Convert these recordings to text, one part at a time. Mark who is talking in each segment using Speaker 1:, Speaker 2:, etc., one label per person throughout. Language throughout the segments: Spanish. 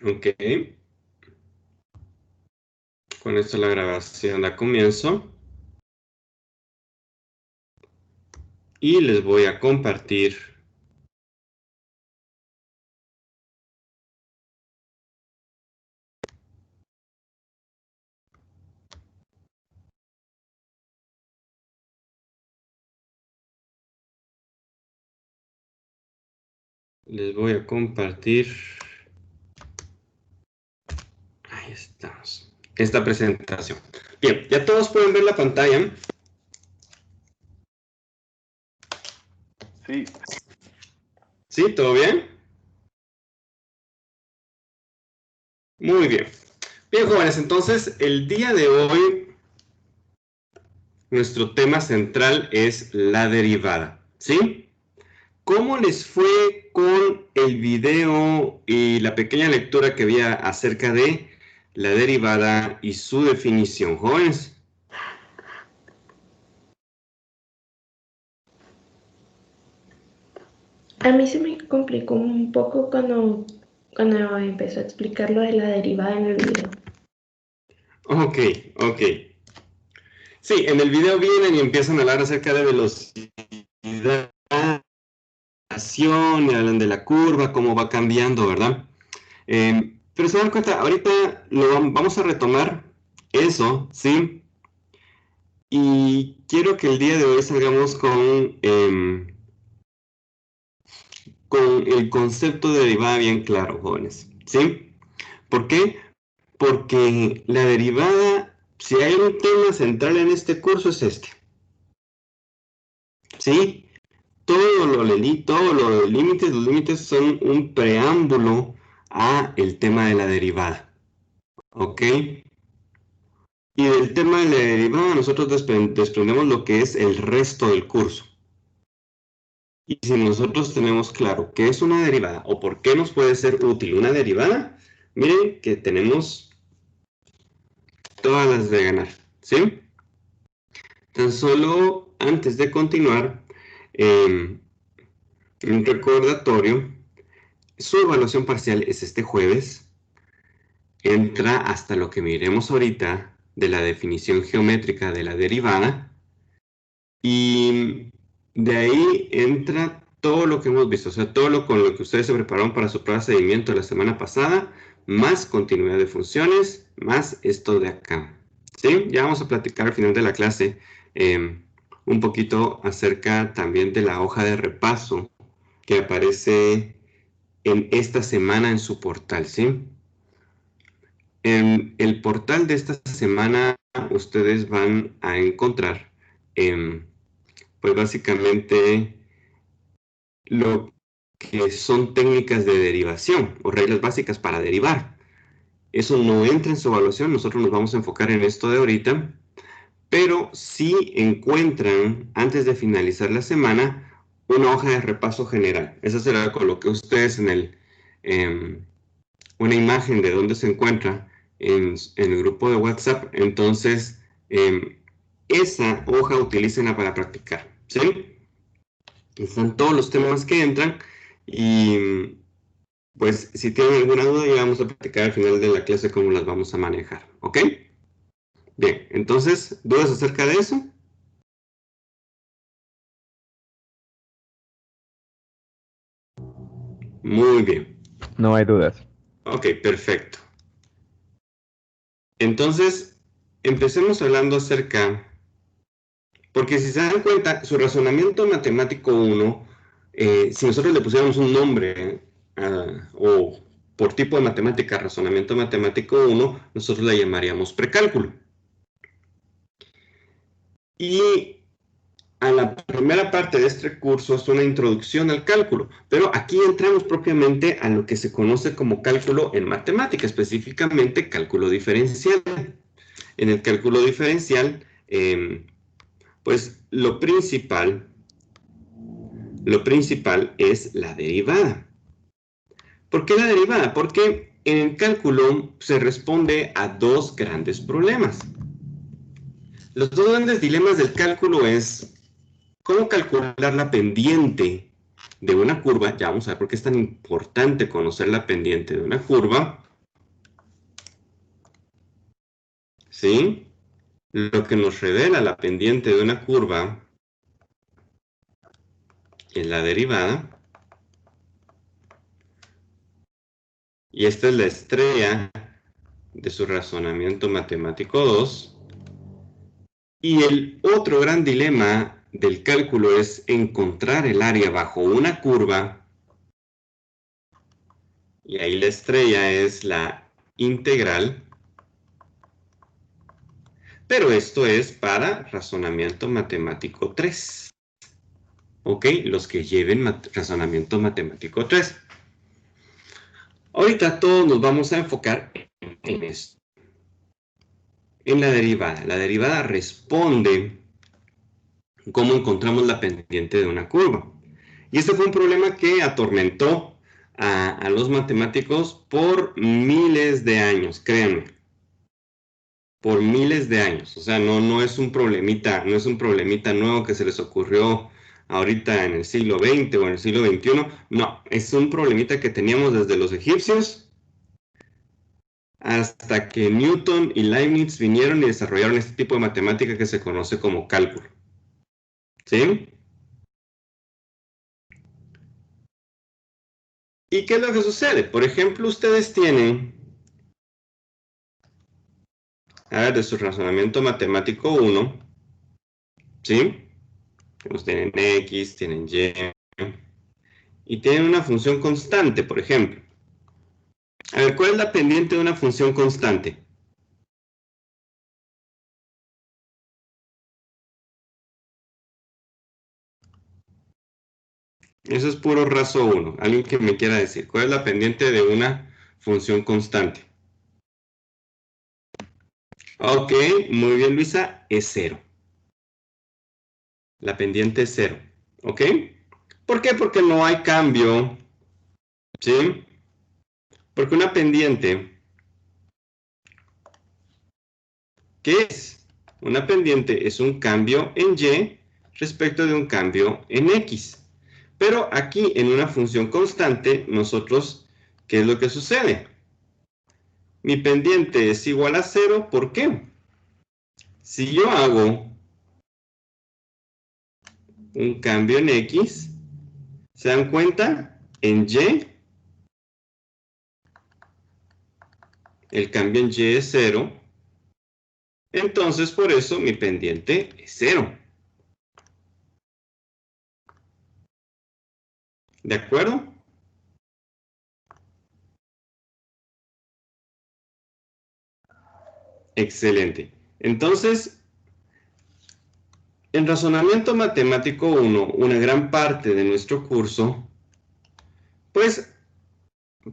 Speaker 1: Ok. Con esto la grabación da comienzo. Y les voy a compartir ahí estamos, esta presentación. Bien, ya todos pueden ver la pantalla.
Speaker 2: Sí.
Speaker 1: ¿Sí? ¿Todo bien? Muy bien. Bien, jóvenes, entonces el día de hoy nuestro tema central es la derivada, ¿sí? ¿Cómo les fue con el video y la pequeña lectura que había acerca de la derivada y su definición, jóvenes?
Speaker 3: A mí se me complicó un poco cuando empezó a explicar lo de la derivada en el video.
Speaker 1: Ok. Sí, en el video vienen y empiezan a hablar acerca de velocidad, y hablan de la curva, cómo va cambiando, ¿verdad? Pero se dan cuenta, ahorita vamos a retomar eso, ¿sí? Y quiero que el día de hoy salgamos con el concepto de derivada bien claro, jóvenes, ¿sí? ¿Por qué? Porque la derivada, si hay un tema central en este curso, es este, ¿sí? Todo lo de límites, los límites son un preámbulo a el tema de la derivada, ¿ok? Y del tema de la derivada nosotros desprendemos lo que es el resto del curso. Y si nosotros tenemos claro qué es una derivada o por qué nos puede ser útil una derivada, miren que tenemos todas las de ganar, ¿sí? Tan solo antes de continuar, un recordatorio, su evaluación parcial es este jueves. Entra hasta lo que miremos ahorita de la definición geométrica de la derivada y de ahí entra todo lo que hemos visto, o sea, todo con lo que ustedes se prepararon para su prueba de seguimiento la semana pasada, más continuidad de funciones, más esto de acá, ¿sí? Ya vamos a platicar al final de la clase un poquito acerca también de la hoja de repaso que aparece en esta semana en su portal, ¿sí? En el portal de esta semana ustedes van a encontrar, pues básicamente lo que son técnicas de derivación o reglas básicas para derivar. Eso no entra en su evaluación, nosotros nos vamos a enfocar en esto de ahorita, pero si encuentran antes de finalizar la semana una hoja de repaso general. Esa será con lo que ustedes una imagen de dónde se encuentra en el grupo de WhatsApp. Entonces, esa hoja utilícenla para practicar, ¿sí? Están todos los temas que entran y pues si tienen alguna duda ya vamos a practicar al final de la clase cómo las vamos a manejar, ¿ok? Bien, entonces, ¿dudas acerca de eso? Muy bien.
Speaker 4: No hay dudas.
Speaker 1: Ok, perfecto. Entonces, empecemos hablando acerca, porque si se dan cuenta, su razonamiento matemático 1, si nosotros le pusiéramos un nombre o por tipo de matemática, razonamiento matemático 1, nosotros la llamaríamos precálculo. Y a la primera parte de este curso es una introducción al cálculo, pero aquí entramos propiamente a lo que se conoce como cálculo en matemática, específicamente cálculo diferencial. En el cálculo diferencial, pues lo principal es la derivada. ¿Por qué la derivada? Porque en el cálculo se responde a dos grandes problemas. Los dos grandes dilemas del cálculo es cómo calcular la pendiente de una curva. Ya vamos a ver por qué es tan importante conocer la pendiente de una curva. ¿sí? Lo que nos revela la pendiente de una curva es la derivada. Y esta es la estrella de su razonamiento matemático 2. Y el otro gran dilema del cálculo es encontrar el área bajo una curva. Y ahí la estrella es la integral. Pero esto es para razonamiento matemático 3. ¿Ok? Los que lleven razonamiento matemático 3. Ahorita todos nos vamos a enfocar en esto. En la derivada. La derivada responde cómo encontramos la pendiente de una curva. Y este fue un problema que atormentó a los matemáticos por miles de años, créanme. Por miles de años. O sea, no es un problemita nuevo que se les ocurrió ahorita en el siglo XX o en el siglo XXI. No, es un problemita que teníamos desde los egipcios hasta que Newton y Leibniz vinieron y desarrollaron este tipo de matemática que se conoce como cálculo. ¿Sí? ¿Y qué es lo que sucede? Por ejemplo, ustedes tienen, a ver, de su razonamiento matemático 1, ¿sí? Pues tienen X, tienen y tienen una función constante, por ejemplo. A ver, ¿cuál es la pendiente de una función constante? Eso es puro raso 1. Alguien que me quiera decir, ¿cuál es la pendiente de una función constante? Ok, muy bien, Luisa, es 0. La pendiente es 0, ¿ok? ¿Por qué? Porque no hay cambio, ¿sí? Porque una pendiente, ¿qué es? Una pendiente es un cambio en y respecto de un cambio en x. Pero aquí en una función constante, nosotros, ¿qué es lo que sucede? Mi pendiente es igual a 0, ¿por qué? Si yo hago un cambio en x, ¿se dan cuenta? En y, el cambio en y es 0, entonces por eso mi pendiente es 0. ¿De acuerdo? Excelente. Entonces, en razonamiento matemático 1, una gran parte de nuestro curso, pues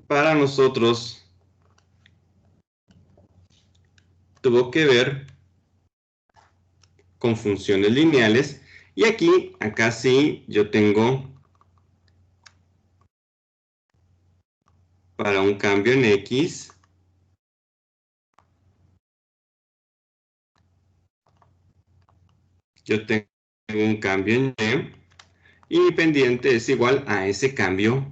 Speaker 1: para nosotros tuvo que ver con funciones lineales. Y aquí, acá sí, yo tengo para un cambio en x, yo tengo un cambio en y mi pendiente es igual a ese cambio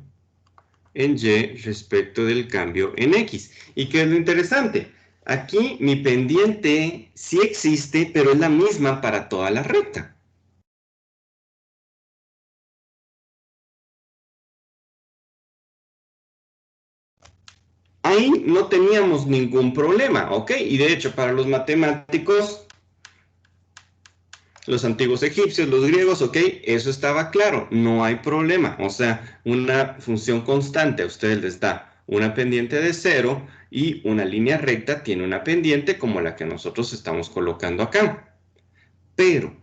Speaker 1: en y respecto del cambio en x. ¿Y qué es lo interesante? Aquí mi pendiente sí existe, pero es la misma para toda la recta. Ahí no teníamos ningún problema, ¿ok? Y de hecho, para los matemáticos, los antiguos egipcios, los griegos, ok, eso estaba claro, no hay problema. O sea, una función constante a ustedes les da una pendiente de 0 y una línea recta tiene una pendiente como la que nosotros estamos colocando acá. Pero,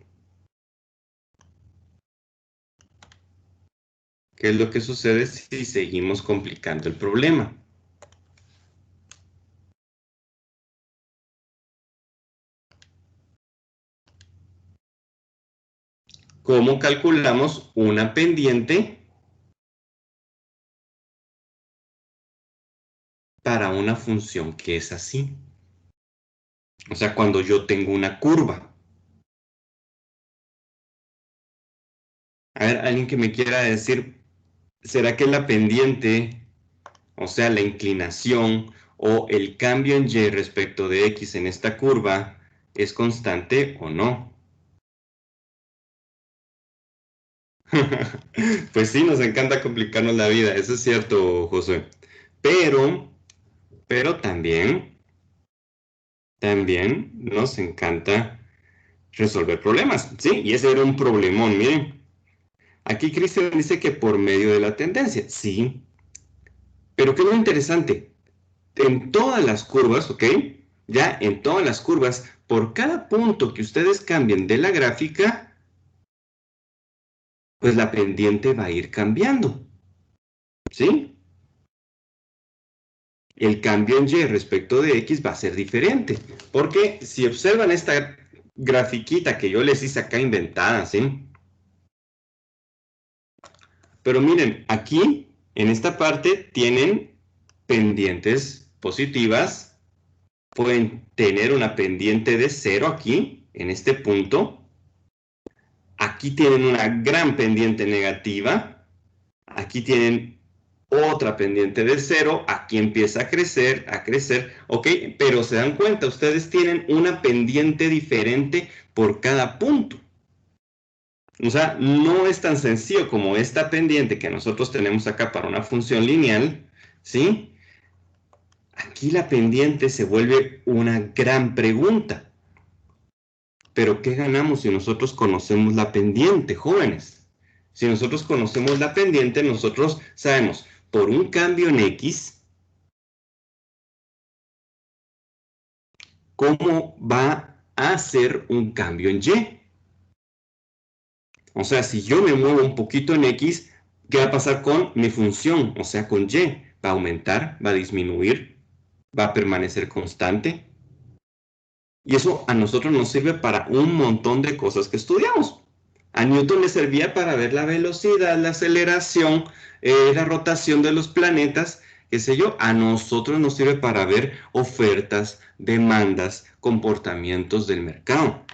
Speaker 1: ¿qué es lo que sucede si seguimos complicando el problema? ¿Cómo calculamos una pendiente para una función que es así? O sea, cuando yo tengo una curva. A ver, alguien que me quiera decir, ¿será que la pendiente, o sea, la inclinación o el cambio en Y respecto de X en esta curva es constante o no. Pues sí, nos encanta complicarnos la vida, eso es cierto, Josué. Pero también nos encanta resolver problemas, ¿sí? Y ese era un problemón, miren. Aquí Cristian dice que por medio de la tendencia, sí. Pero ¿qué es lo interesante? En todas las curvas, ¿ok? Ya en todas las curvas, por cada punto que ustedes cambien de la gráfica, pues la pendiente va a ir cambiando, ¿sí? El cambio en Y respecto de X va a ser diferente, porque si observan esta grafiquita que yo les hice acá inventada, ¿sí? Pero miren, aquí, en esta parte, tienen pendientes positivas, pueden tener una pendiente de 0 aquí, en este punto. Aquí tienen una gran pendiente negativa, aquí tienen otra pendiente de 0, aquí empieza a crecer, ¿ok? Pero se dan cuenta, ustedes tienen una pendiente diferente por cada punto. O sea, no es tan sencillo como esta pendiente que nosotros tenemos acá para una función lineal, ¿sí? Aquí la pendiente se vuelve una gran pregunta. Pero ¿qué ganamos si nosotros conocemos la pendiente, jóvenes? Si nosotros conocemos la pendiente, nosotros sabemos, por un cambio en X, cómo va a ser un cambio en Y. O sea, si yo me muevo un poquito en X, ¿qué va a pasar con mi función? O sea, con Y. ¿Va a aumentar? ¿Va a disminuir? ¿Va a permanecer constante? Y eso a nosotros nos sirve para un montón de cosas que estudiamos. A Newton le servía para ver la velocidad, la aceleración, la rotación de los planetas, qué sé yo. A nosotros nos sirve para ver ofertas, demandas, comportamientos del mercado.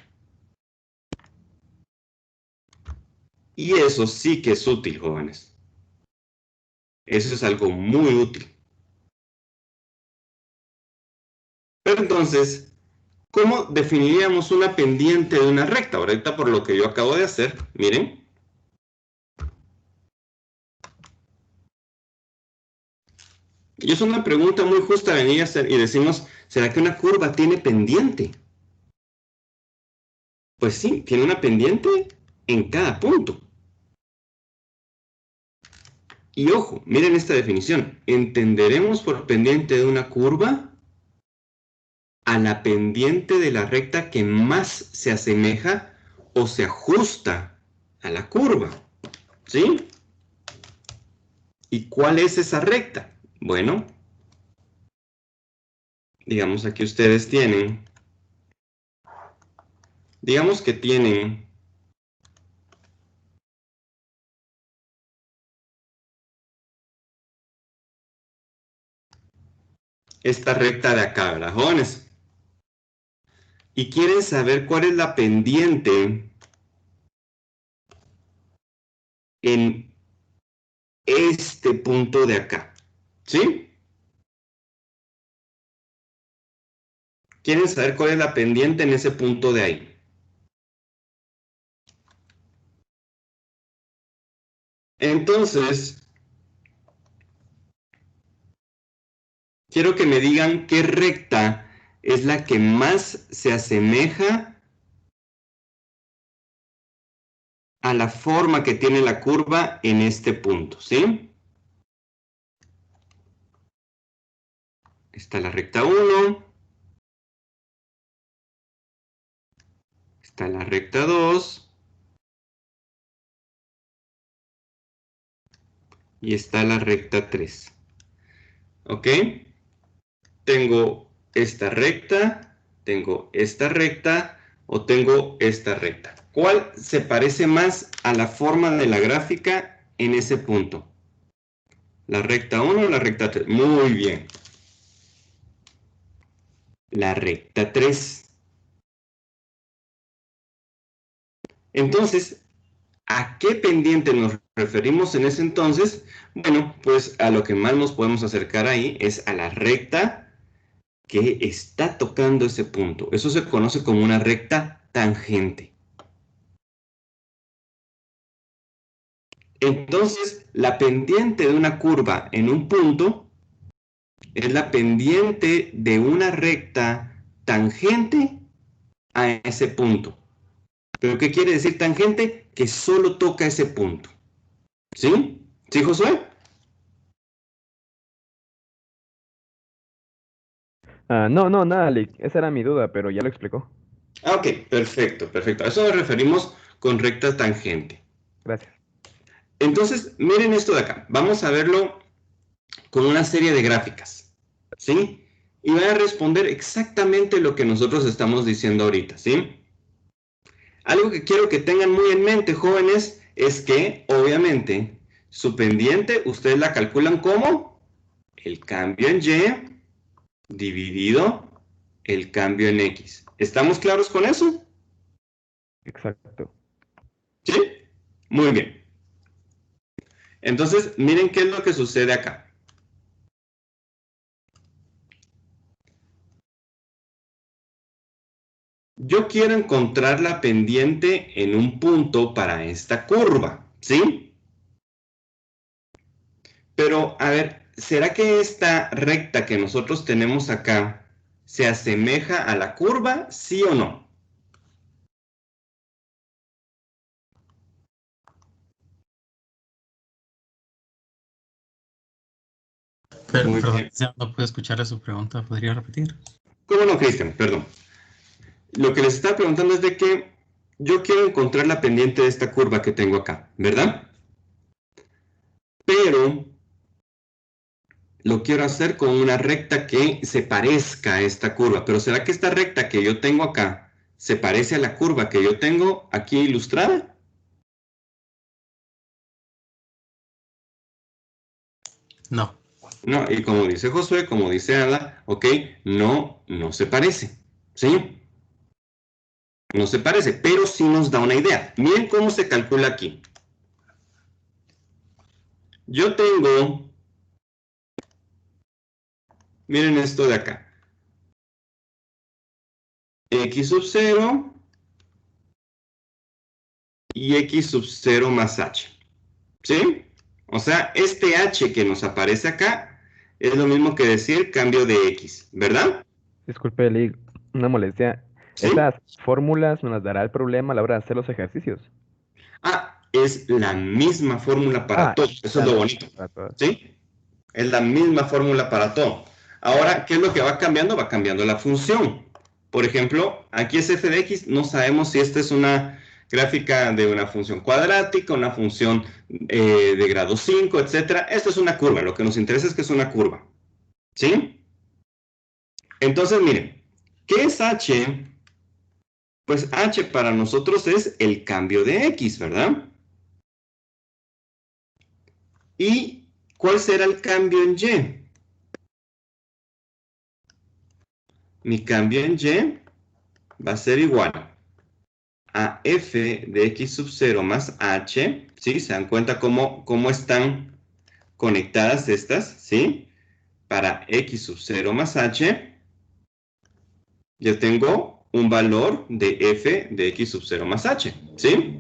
Speaker 1: Y eso sí que es útil, jóvenes. Eso es algo muy útil. Pero entonces, ¿cómo definiríamos una pendiente de una recta? Ahorita por lo que yo acabo de hacer, miren. Y es una pregunta muy justa venir a hacer y decimos, ¿será que una curva tiene pendiente? Pues sí, tiene una pendiente en cada punto. Y ojo, miren esta definición. Entenderemos por pendiente de una curva a la pendiente de la recta que más se asemeja o se ajusta a la curva. ¿Sí? ¿Y cuál es esa recta? Bueno, digamos aquí ustedes tienen, digamos que tienen esta recta de acá, ¿verdad, jóvenes? Y quieren saber cuál es la pendiente en este punto de acá, ¿sí? Quieren saber cuál es la pendiente en ese punto de ahí. Entonces, quiero que me digan qué recta es la que más se asemeja a la forma que tiene la curva en este punto, ¿sí? Está la recta 1, está la recta 2 y está la recta 3. ¿Ok? Tengo esta recta o tengo esta recta. ¿Cuál se parece más a la forma de la gráfica en ese punto? ¿La recta 1 o la recta 3? Muy bien. La recta 3. Entonces, ¿a qué pendiente nos referimos en ese entonces? Bueno, pues a lo que más nos podemos acercar ahí es a la recta que está tocando ese punto. Eso se conoce como una recta tangente. Entonces, la pendiente de una curva en un punto es la pendiente de una recta tangente a ese punto. ¿Pero qué quiere decir tangente? Que solo toca ese punto. ¿Sí? ¿Sí, Josué?
Speaker 2: No, no, nada, Lick. Esa era mi duda, pero ya lo explicó.
Speaker 1: Ah, ok, perfecto, perfecto. A eso nos referimos con recta tangente.
Speaker 2: Gracias.
Speaker 1: Entonces, miren esto de acá. Vamos a verlo con una serie de gráficas, ¿sí? Y van a responder exactamente lo que nosotros estamos diciendo ahorita, ¿sí? Algo que quiero que tengan muy en mente, jóvenes, es que, obviamente, su pendiente, ustedes la calculan como el cambio en Y dividido el cambio en X. ¿Estamos claros con eso?
Speaker 2: Exacto.
Speaker 1: ¿Sí? Muy bien. Entonces, miren qué es lo que sucede acá. Yo quiero encontrar la pendiente en un punto para esta curva, ¿sí? Pero, a ver, ¿será que esta recta que nosotros tenemos acá se asemeja a la curva, sí o no? Muy
Speaker 4: Perdón,
Speaker 1: bien.
Speaker 4: ya no pude escuchar su pregunta. ¿Podría repetir?
Speaker 1: ¿Cómo no, Cristian? Perdón. Lo que les estaba preguntando es de que yo quiero encontrar la pendiente de esta curva que tengo acá, ¿verdad? Pero lo quiero hacer con una recta que se parezca a esta curva. Pero ¿será que esta recta que yo tengo acá se parece a la curva que yo tengo aquí ilustrada?
Speaker 4: No.
Speaker 1: No, y como dice Josué, como dice Ada, ok, no, no se parece, ¿sí? No se parece, pero sí nos da una idea. Miren cómo se calcula aquí. Yo tengo, miren esto de acá, x sub 0 y x sub 0 más h, ¿sí? O sea, este h que nos aparece acá es lo mismo que decir cambio de x, ¿verdad?
Speaker 2: Disculpe, Lick, una molestia.
Speaker 1: ¿Sí?
Speaker 2: ¿Esas fórmulas nos las dará el problema a la hora de hacer los ejercicios?
Speaker 1: Ah, es la misma fórmula para
Speaker 2: Ah,
Speaker 1: todo, eso es
Speaker 2: ya
Speaker 1: lo
Speaker 2: la
Speaker 1: bonito,
Speaker 2: para todas.
Speaker 1: ¿sí? Es la misma fórmula para todo. Ahora, ¿qué es lo que va cambiando? Va cambiando la función. Por ejemplo, aquí es f de x, no sabemos si esta es una gráfica de una función cuadrática, una función de grado 5, etcétera. Esto es una curva, lo que nos interesa es que es una curva, ¿sí? Entonces, miren, ¿qué es h? Pues h para nosotros es el cambio de x, ¿verdad? ¿Y cuál será el cambio en y? Mi cambio en y va a ser igual a f de x sub 0 más h, ¿sí? ¿Se dan cuenta cómo están conectadas estas, ¿sí? Para x sub 0 más h, yo tengo un valor de f de x sub 0 más h, ¿sí?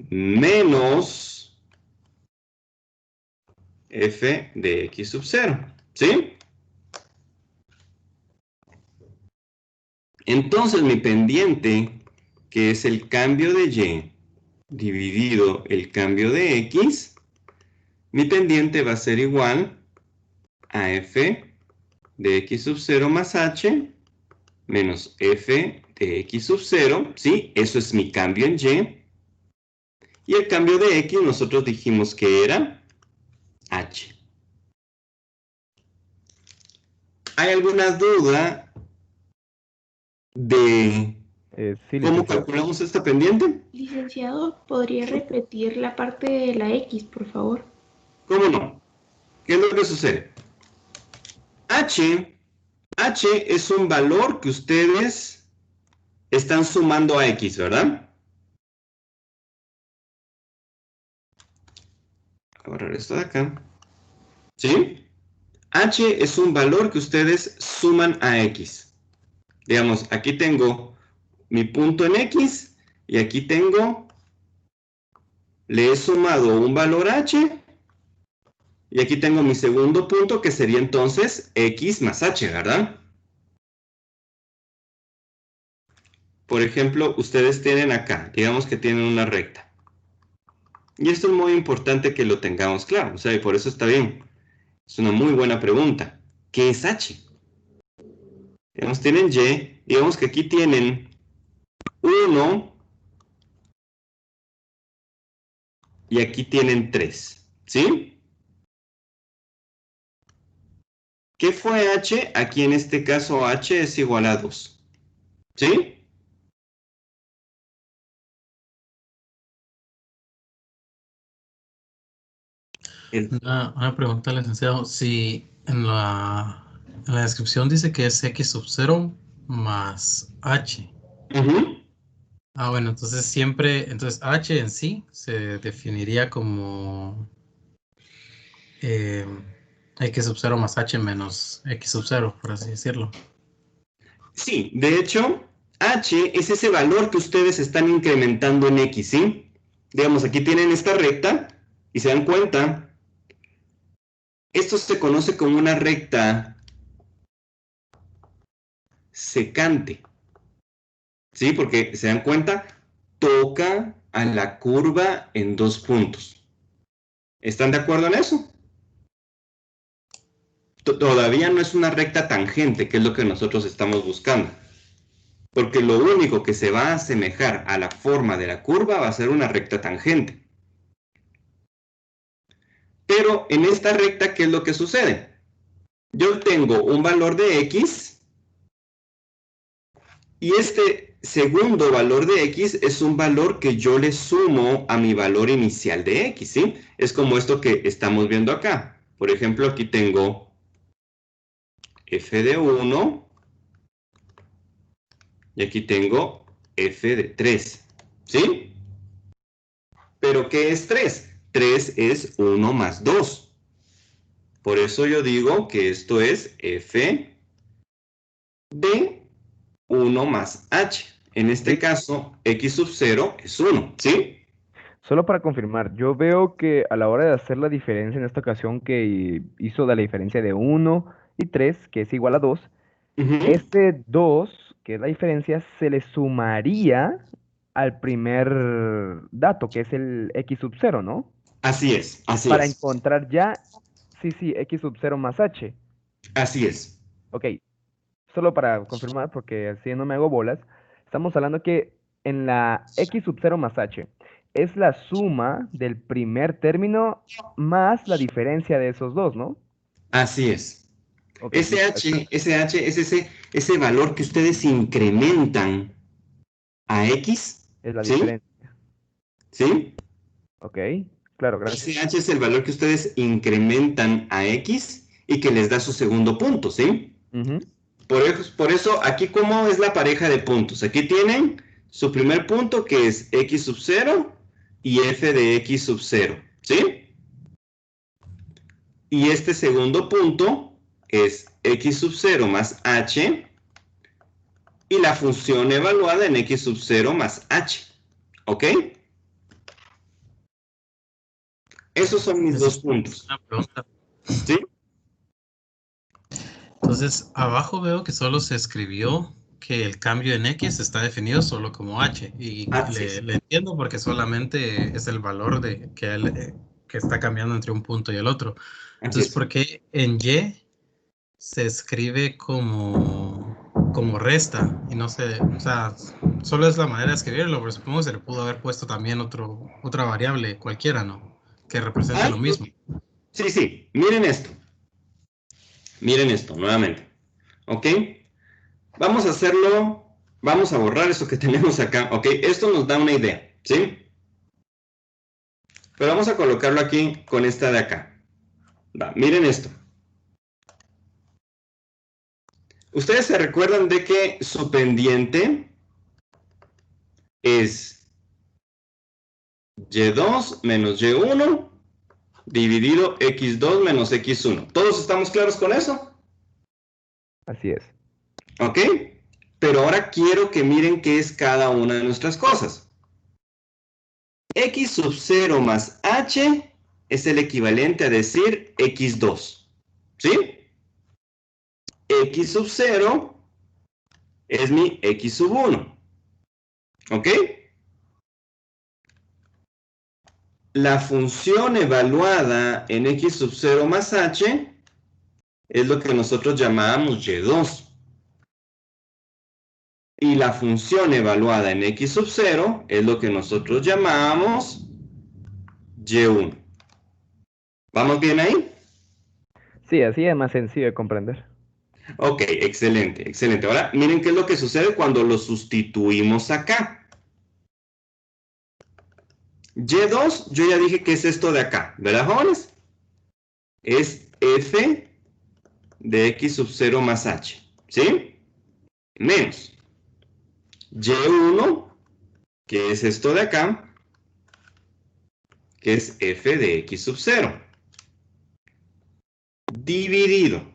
Speaker 1: Menos f de x sub 0, ¿sí? Entonces mi pendiente, que es el cambio de y dividido el cambio de x, mi pendiente va a ser igual a f de x sub 0 más h menos f de x sub 0, ¿sí? Eso es mi cambio en y. Y el cambio de x nosotros dijimos que era h. ¿Hay alguna duda de
Speaker 2: Sí,
Speaker 1: cómo
Speaker 2: licenciado.
Speaker 1: calculamos esta pendiente?
Speaker 3: Licenciado, ¿podría repetir la parte de la X, por favor?
Speaker 1: ¿Cómo no? ¿Qué es lo que sucede? h es un valor que ustedes están sumando a x, ¿verdad? Voy a borrar esto de acá. ¿Sí? H es un valor que ustedes suman a X. Digamos, aquí tengo mi punto en X y aquí le he sumado un valor H y aquí tengo mi segundo punto que sería entonces X más H, ¿verdad? Por ejemplo, ustedes tienen acá, digamos que tienen una recta. Y esto es muy importante que lo tengamos claro, o sea, y por eso está bien. Es una muy buena pregunta. ¿Qué es H? Digamos, tienen Y, digamos que aquí tienen 1 y aquí tienen 3, ¿sí? ¿Qué fue H? Aquí en este caso H es igual a 2, ¿sí?
Speaker 4: Una pregunta, licenciado. Si en la descripción dice que es X sub 0 más H.
Speaker 1: Ujú.
Speaker 4: Bueno, entonces entonces H en sí se definiría como X sub 0 más H menos X sub 0, por así decirlo.
Speaker 1: Sí, de hecho, H es ese valor que ustedes están incrementando en X, ¿sí? Digamos, aquí tienen esta recta y se dan cuenta, esto se conoce como una recta secante, ¿sí? Porque se dan cuenta, toca a la curva en 2 puntos. ¿Están de acuerdo en eso? Todavía no es una recta tangente, que es lo que nosotros estamos buscando. Porque lo único que se va a asemejar a la forma de la curva va a ser una recta tangente. Pero en esta recta, ¿qué es lo que sucede? Yo tengo un valor de X y este segundo valor de X es un valor que yo le sumo a mi valor inicial de X, ¿sí? Es como esto que estamos viendo acá. Por ejemplo, aquí tengo f de 1 y aquí tengo f de 3, ¿sí? ¿Pero qué es 3? 3 es 1 más 2. Por eso yo digo que esto es f de 1 más h. En este
Speaker 2: Ok,
Speaker 1: caso, x sub 0 es 1, ¿sí?
Speaker 2: solo para confirmar, yo veo que a la hora de hacer la diferencia en esta ocasión que hizo de la diferencia de 1 y 3, que es igual a 2,
Speaker 1: Ujú.
Speaker 2: ese 2, que es la diferencia, se le sumaría al primer dato, que es el x sub 0, ¿no?
Speaker 1: Así es, así
Speaker 2: Para
Speaker 1: es,
Speaker 2: encontrar ya, sí, sí, x sub 0 más h.
Speaker 1: así es.
Speaker 2: Ok, solo para confirmar, porque así no me hago bolas, estamos hablando que en la x sub 0 más h es la suma del primer término más la diferencia de esos dos, ¿no?
Speaker 1: Así es.
Speaker 2: Ok, listo.
Speaker 1: SH es ese valor que ustedes incrementan a X,
Speaker 2: Es la
Speaker 1: ¿sí?
Speaker 2: diferencia.
Speaker 1: ¿Sí?
Speaker 2: Ok, claro, gracias.
Speaker 1: SH es el valor que ustedes incrementan a X y que les da su segundo punto, ¿sí?
Speaker 2: Ujú.
Speaker 1: Por eso, aquí, ¿cómo es la pareja de puntos? Aquí tienen su primer punto, que es x sub 0 y f de x sub 0, ¿sí? Y este segundo punto es x sub 0 más h y la función evaluada en x sub 0 más h, ¿ok? Esos son mis dos puntos,
Speaker 4: Una pregunta.
Speaker 1: ¿sí?
Speaker 4: Entonces, abajo veo que solo se escribió que el cambio en X está definido solo como H. Y
Speaker 1: Así es.
Speaker 4: le entiendo porque solamente es el valor que está cambiando entre un punto y el otro.
Speaker 1: Así
Speaker 4: Entonces,
Speaker 1: es.
Speaker 4: ¿por qué en Y se escribe como resta? Y no sé, o sea, solo es la manera de escribirlo, pero supongo que se le pudo haber puesto también otra variable cualquiera, ¿no? Que represente
Speaker 1: Ah,
Speaker 4: lo mismo.
Speaker 1: sí, sí. Miren esto nuevamente, ¿ok? Vamos a hacerlo, vamos a borrar eso que tenemos acá, ¿ok? Esto nos da una idea, ¿sí? Pero vamos a colocarlo aquí con esta de acá. Va, miren esto. Ustedes se recuerdan de que su pendiente es y2 menos y1 dividido x2 menos x1. ¿Todos estamos claros con eso?
Speaker 2: Así es.
Speaker 1: ¿Ok? Pero ahora quiero que miren qué es cada una de nuestras cosas. X sub 0 más h es el equivalente a decir x2. ¿Sí? X sub 0 es mi x sub 1. ¿Ok? La función evaluada en x sub 0 más h es lo que nosotros llamábamos y2. Y la función evaluada en x sub 0 es lo que nosotros llamábamos y1. ¿Vamos bien ahí?
Speaker 2: Sí, así es más sencillo de comprender.
Speaker 1: Ok, excelente, excelente. Ahora, miren qué es lo que sucede cuando lo sustituimos acá. Y2, yo ya dije que es esto de acá, ¿verdad, jóvenes? Es f de x sub 0 más h, ¿sí? Menos y1, que es esto de acá, que es f de x sub 0, dividido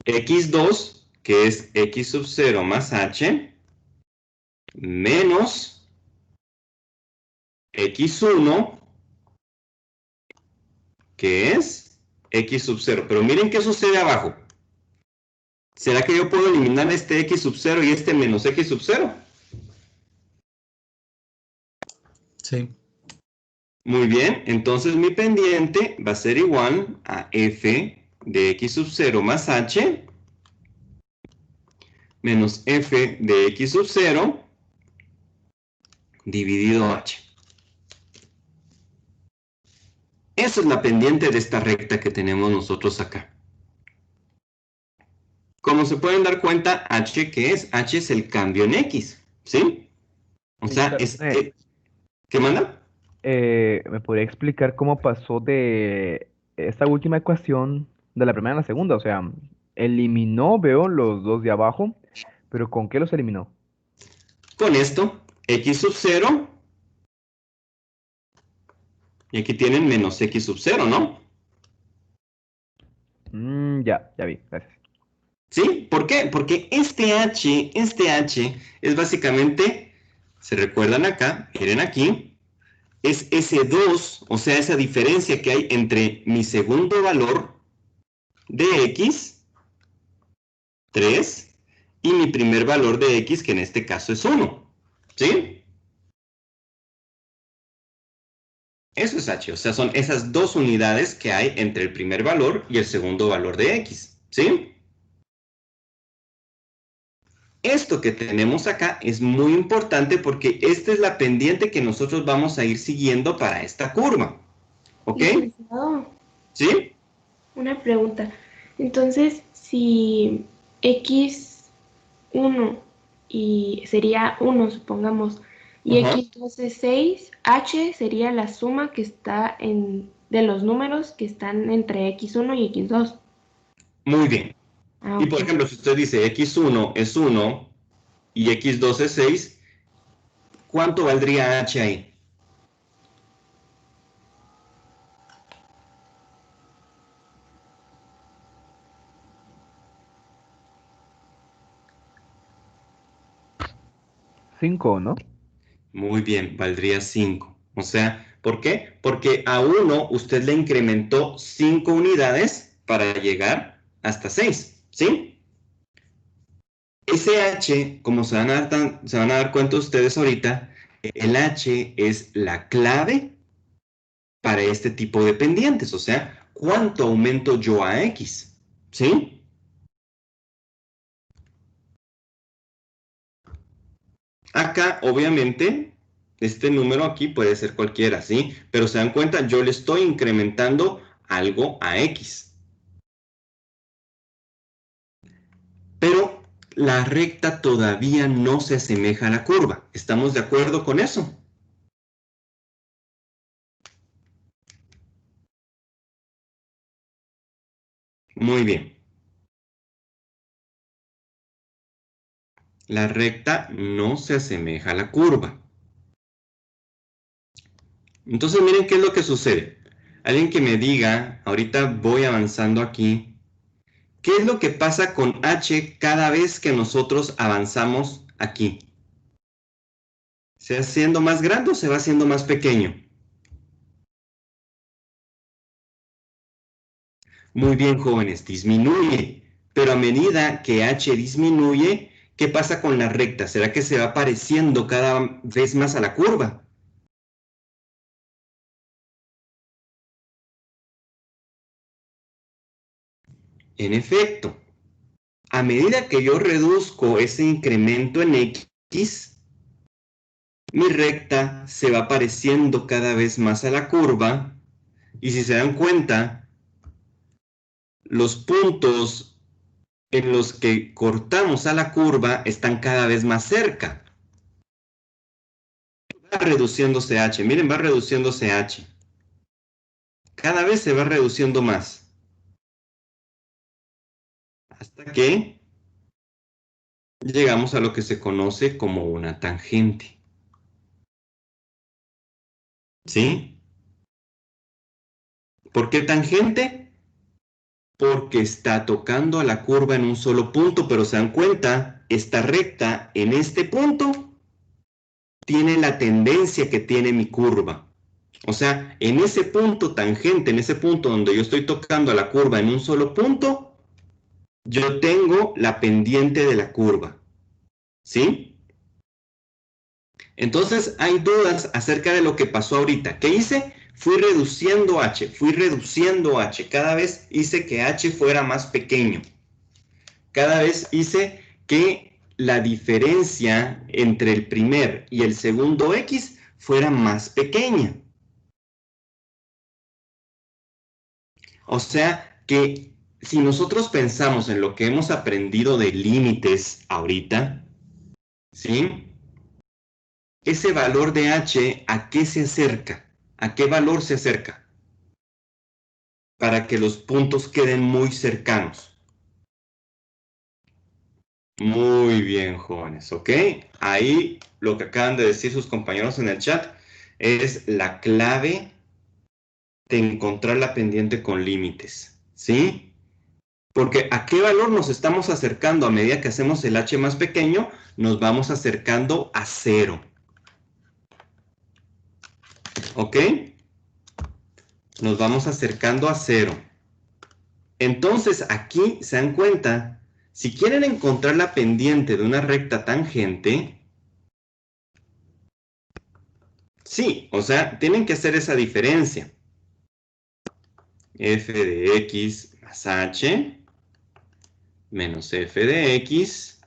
Speaker 1: x2, que es x sub 0 más h, menos x1, que es x sub 0. Pero miren qué sucede abajo. ¿Será que yo puedo eliminar este x sub 0 y este menos x sub 0?
Speaker 4: Sí.
Speaker 1: Muy bien, entonces mi pendiente va a ser igual a f de x sub 0 más h menos f de x sub 0 dividido h. Esa es la pendiente de esta recta que tenemos nosotros acá. Como se pueden dar cuenta, h, ¿qué es? H es el cambio en x, ¿sí? O
Speaker 2: Sí,
Speaker 1: sea,
Speaker 2: pero,
Speaker 1: ¿qué manda?
Speaker 2: ¿me podría explicar cómo pasó de esta última ecuación de la primera a la segunda? O sea, eliminó, veo, los dos de abajo, pero ¿con qué los eliminó?
Speaker 1: Con esto, x sub 0, y aquí tienen menos x sub 0, ¿no?
Speaker 2: Ya vi, gracias.
Speaker 1: ¿Sí? ¿Por qué? Porque este h es básicamente, se recuerdan acá, miren aquí, es ese 2, o sea, esa diferencia que hay entre mi segundo valor de x, 3, y mi primer valor de x, que en este caso es 1. ¿Sí? Eso es h, o sea, son esas dos unidades que hay entre el primer valor y el segundo valor de x. ¿Sí? Esto que tenemos acá es muy importante porque esta es la pendiente que nosotros vamos a ir siguiendo para esta curva. ¿Ok?
Speaker 3: Licenciado,
Speaker 1: ¿Sí?
Speaker 3: una pregunta. Entonces, si x1 y sería 1, supongamos, y
Speaker 1: Ajá.
Speaker 3: x2 es 6, h sería la suma que está de los números que están entre x1 y x2.
Speaker 1: Muy bien.
Speaker 3: Ah,
Speaker 1: Y por
Speaker 3: ok.
Speaker 1: ejemplo, si usted dice x1 es 1 y x2 es 6, ¿cuánto valdría h ahí?
Speaker 2: Cinco, ¿no?
Speaker 1: Muy bien, valdría 5. O sea, ¿por qué? Porque a 1 usted le incrementó 5 unidades para llegar hasta 6. ¿Sí? Ese h, como se van a dar cuenta ustedes ahorita, el h es la clave para este tipo de pendientes. O sea, ¿cuánto aumento yo a x? ¿Sí? Acá, obviamente, este número aquí puede ser cualquiera, ¿sí? Pero se dan cuenta, yo le estoy incrementando algo a x. Pero la recta todavía no se asemeja a la curva. ¿Estamos de acuerdo con eso? Muy bien. La recta no se asemeja a la curva. Entonces miren qué es lo que sucede. Alguien que me diga, ahorita voy avanzando aquí, ¿qué es lo que pasa con h cada vez que nosotros avanzamos aquí? ¿Se va haciendo más grande o se va haciendo más pequeño? Muy bien, jóvenes, disminuye. Pero a medida que h disminuye, ¿qué pasa con la recta? ¿Será que se va pareciendo cada vez más a la curva? En efecto, a medida que yo reduzco ese incremento en x, mi recta se va pareciendo cada vez más a la curva. Y si se dan cuenta, los puntos en los que cortamos a la curva están cada vez más cerca. Va reduciéndose h, miren, va reduciéndose h. Cada vez se va reduciendo más. Hasta que llegamos a lo que se conoce como una tangente. ¿Sí? ¿Por qué tangente? Porque está tocando a la curva en un solo punto, pero se dan cuenta, esta recta en este punto tiene la tendencia que tiene mi curva. O sea, en ese punto tangente, en ese punto donde yo estoy tocando a la curva en un solo punto, yo tengo la pendiente de la curva. ¿Sí? Entonces hay dudas acerca de lo que pasó ahorita. ¿Qué hice? Fui reduciendo h. Cada vez hice que h fuera más pequeño. Cada vez hice que la diferencia entre el primer y el segundo x fuera más pequeña. O sea que si nosotros pensamos en lo que hemos aprendido de límites ahorita, ¿sí? Ese valor de h, ¿a qué se acerca? ¿A qué valor se acerca? Para que los puntos queden muy cercanos. Muy bien, jóvenes, ¿ok? Ahí lo que acaban de decir sus compañeros en el chat es la clave de encontrar la pendiente con límites, ¿sí? Porque ¿a qué valor nos estamos acercando? A medida que hacemos el h más pequeño, nos vamos acercando a 0. ¿Ok? Nos vamos acercando a 0. Entonces, aquí se dan cuenta, si quieren encontrar la pendiente de una recta tangente, sí, o sea, tienen que hacer esa diferencia. F de x más h menos f de x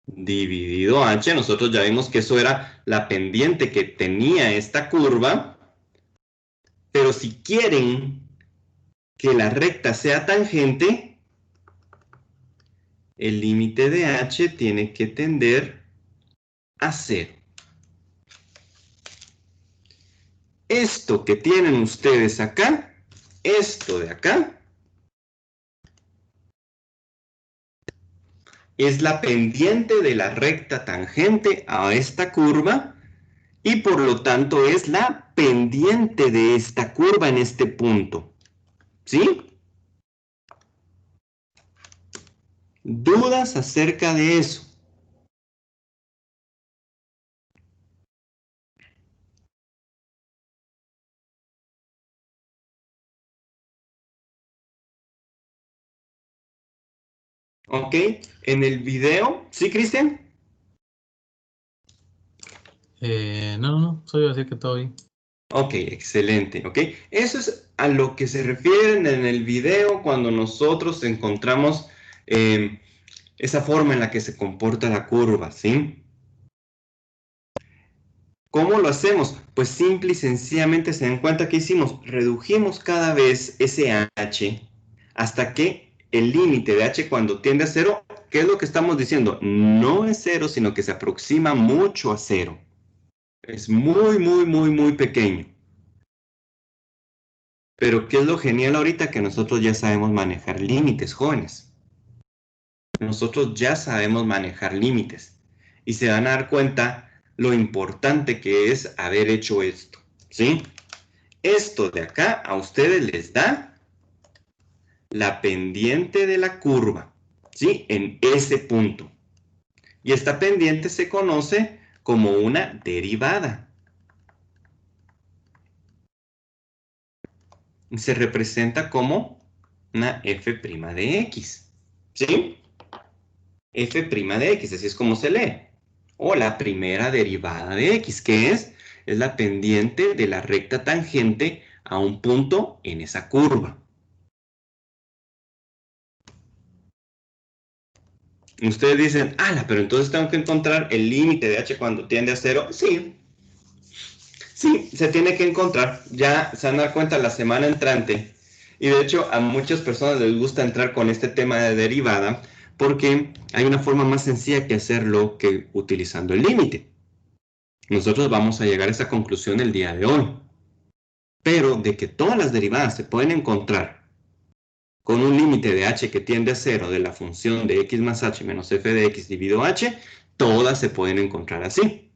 Speaker 1: dividido h. Nosotros ya vimos que eso era la pendiente que tenía esta curva. Pero si quieren que la recta sea tangente, el límite de h tiene que tender a 0. Esto que tienen ustedes acá, esto de acá, es la pendiente de la recta tangente a esta curva y por lo tanto es la pendiente de esta curva en este punto. ¿Sí? ¿Dudas acerca de eso? ¿Ok? En el video, ¿sí, Cristian?
Speaker 4: No, soy así que todo bien.
Speaker 1: Ok, excelente, ok. Eso es a lo que se refieren en el video cuando nosotros encontramos esa forma en la que se comporta la curva, ¿sí? ¿Cómo lo hacemos? Pues simple y sencillamente se dan cuenta que hicimos, redujimos cada vez ese h hasta que el límite de h cuando tiende a 0, ¿qué es lo que estamos diciendo? No es 0, sino que se aproxima mucho a 0. Es muy pequeño. Pero ¿qué es lo genial ahorita? Que nosotros ya sabemos manejar límites, jóvenes. Nosotros ya sabemos manejar límites. Y se van a dar cuenta lo importante que es haber hecho esto, ¿sí? Esto de acá a ustedes les da la pendiente de la curva, ¿sí? En ese punto. Y esta pendiente se conoce como una derivada. Se representa como una f' de x, ¿sí? F' de x, así es como se lee. O la primera derivada de x, que es la pendiente de la recta tangente a un punto en esa curva. Ustedes dicen, ala, pero entonces tengo que encontrar el límite de h cuando tiende a 0. Sí, sí, se tiene que encontrar. Ya se van a dar cuenta la semana entrante. Y de hecho a muchas personas les gusta entrar con este tema de derivada porque hay una forma más sencilla que hacerlo que utilizando el límite. Nosotros vamos a llegar a esa conclusión el día de hoy. Pero de que todas las derivadas se pueden encontrar con un límite de h que tiende a 0 de la función de x más h menos f de x dividido h, todas se pueden encontrar así.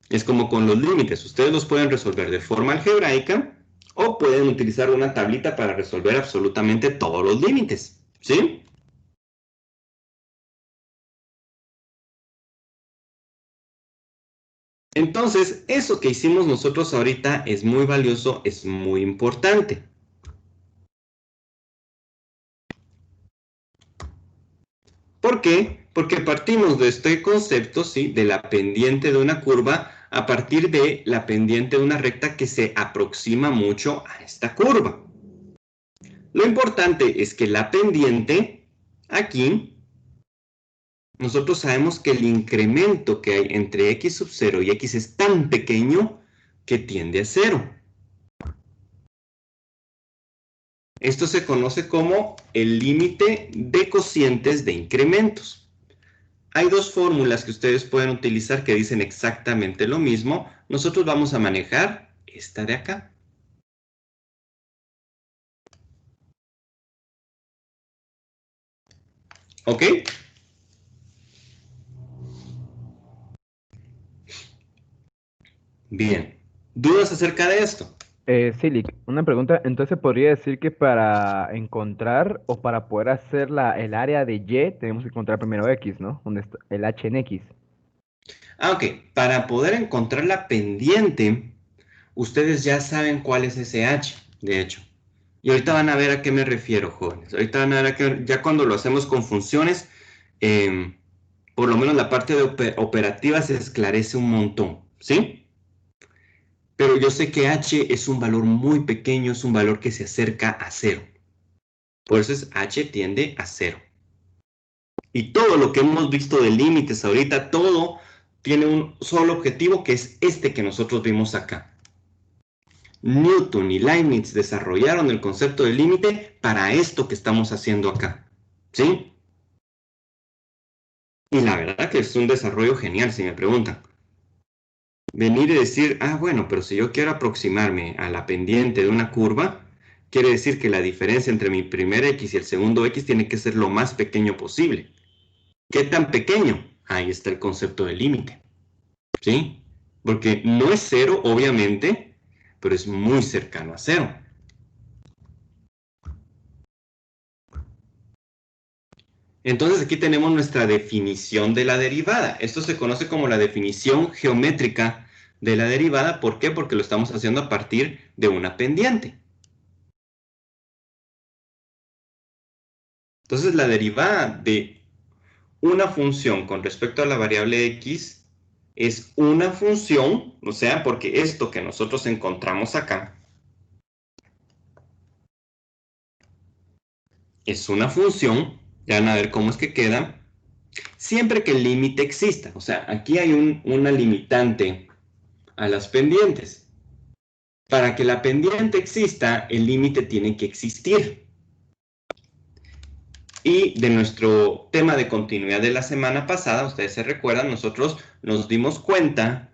Speaker 1: Es como con los límites, ustedes los pueden resolver de forma algebraica o pueden utilizar una tablita para resolver absolutamente todos los límites, ¿sí? Entonces, eso que hicimos nosotros ahorita es muy valioso, es muy importante. ¿Por qué? Porque partimos de este concepto, ¿sí? De la pendiente de una curva a partir de la pendiente de una recta que se aproxima mucho a esta curva. Lo importante es que la pendiente, aquí, nosotros sabemos que el incremento que hay entre x sub 0 y x es tan pequeño que tiende a 0. Esto se conoce como el límite de cocientes de incrementos. Hay dos fórmulas que ustedes pueden utilizar que dicen exactamente lo mismo. Nosotros vamos a manejar esta de acá. ¿Ok? Bien. ¿Dudas acerca de esto?
Speaker 2: Silic, una pregunta. Entonces podría decir que para encontrar o para poder hacer el área de Y, tenemos que encontrar primero X, ¿no? Donde está el H en X.
Speaker 1: Ok. Para poder encontrar la pendiente, ustedes ya saben cuál es ese h, de hecho. Y ahorita van a ver a qué me refiero, jóvenes. Ahorita van a ver a qué, ya cuando lo hacemos con funciones, por lo menos la parte de operativa se esclarece un montón, ¿sí? Pero yo sé que h es un valor muy pequeño, es un valor que se acerca a 0. Por eso es h tiende a 0. Y todo lo que hemos visto de límites ahorita, todo tiene un solo objetivo que es este que nosotros vimos acá. Newton y Leibniz desarrollaron el concepto de límite para esto que estamos haciendo acá, ¿sí? Y la verdad que es un desarrollo genial, si me preguntan. Venir y decir, ah, bueno, pero si yo quiero aproximarme a la pendiente de una curva, quiere decir que la diferencia entre mi primer x y el segundo x tiene que ser lo más pequeño posible. ¿Qué tan pequeño? Ahí está el concepto de límite, ¿sí? Porque no es 0, obviamente, pero es muy cercano a 0. Entonces aquí tenemos nuestra definición de la derivada. Esto se conoce como la definición geométrica de la derivada. ¿Por qué? Porque lo estamos haciendo a partir de una pendiente. Entonces la derivada de una función con respecto a la variable x es una función, o sea, porque esto que nosotros encontramos acá es una función, ya van a ver cómo es que queda, siempre que el límite exista. O sea, aquí hay una limitante a las pendientes. Para que la pendiente exista, el límite tiene que existir. Y de nuestro tema de continuidad de la semana pasada, ustedes se recuerdan, nosotros nos dimos cuenta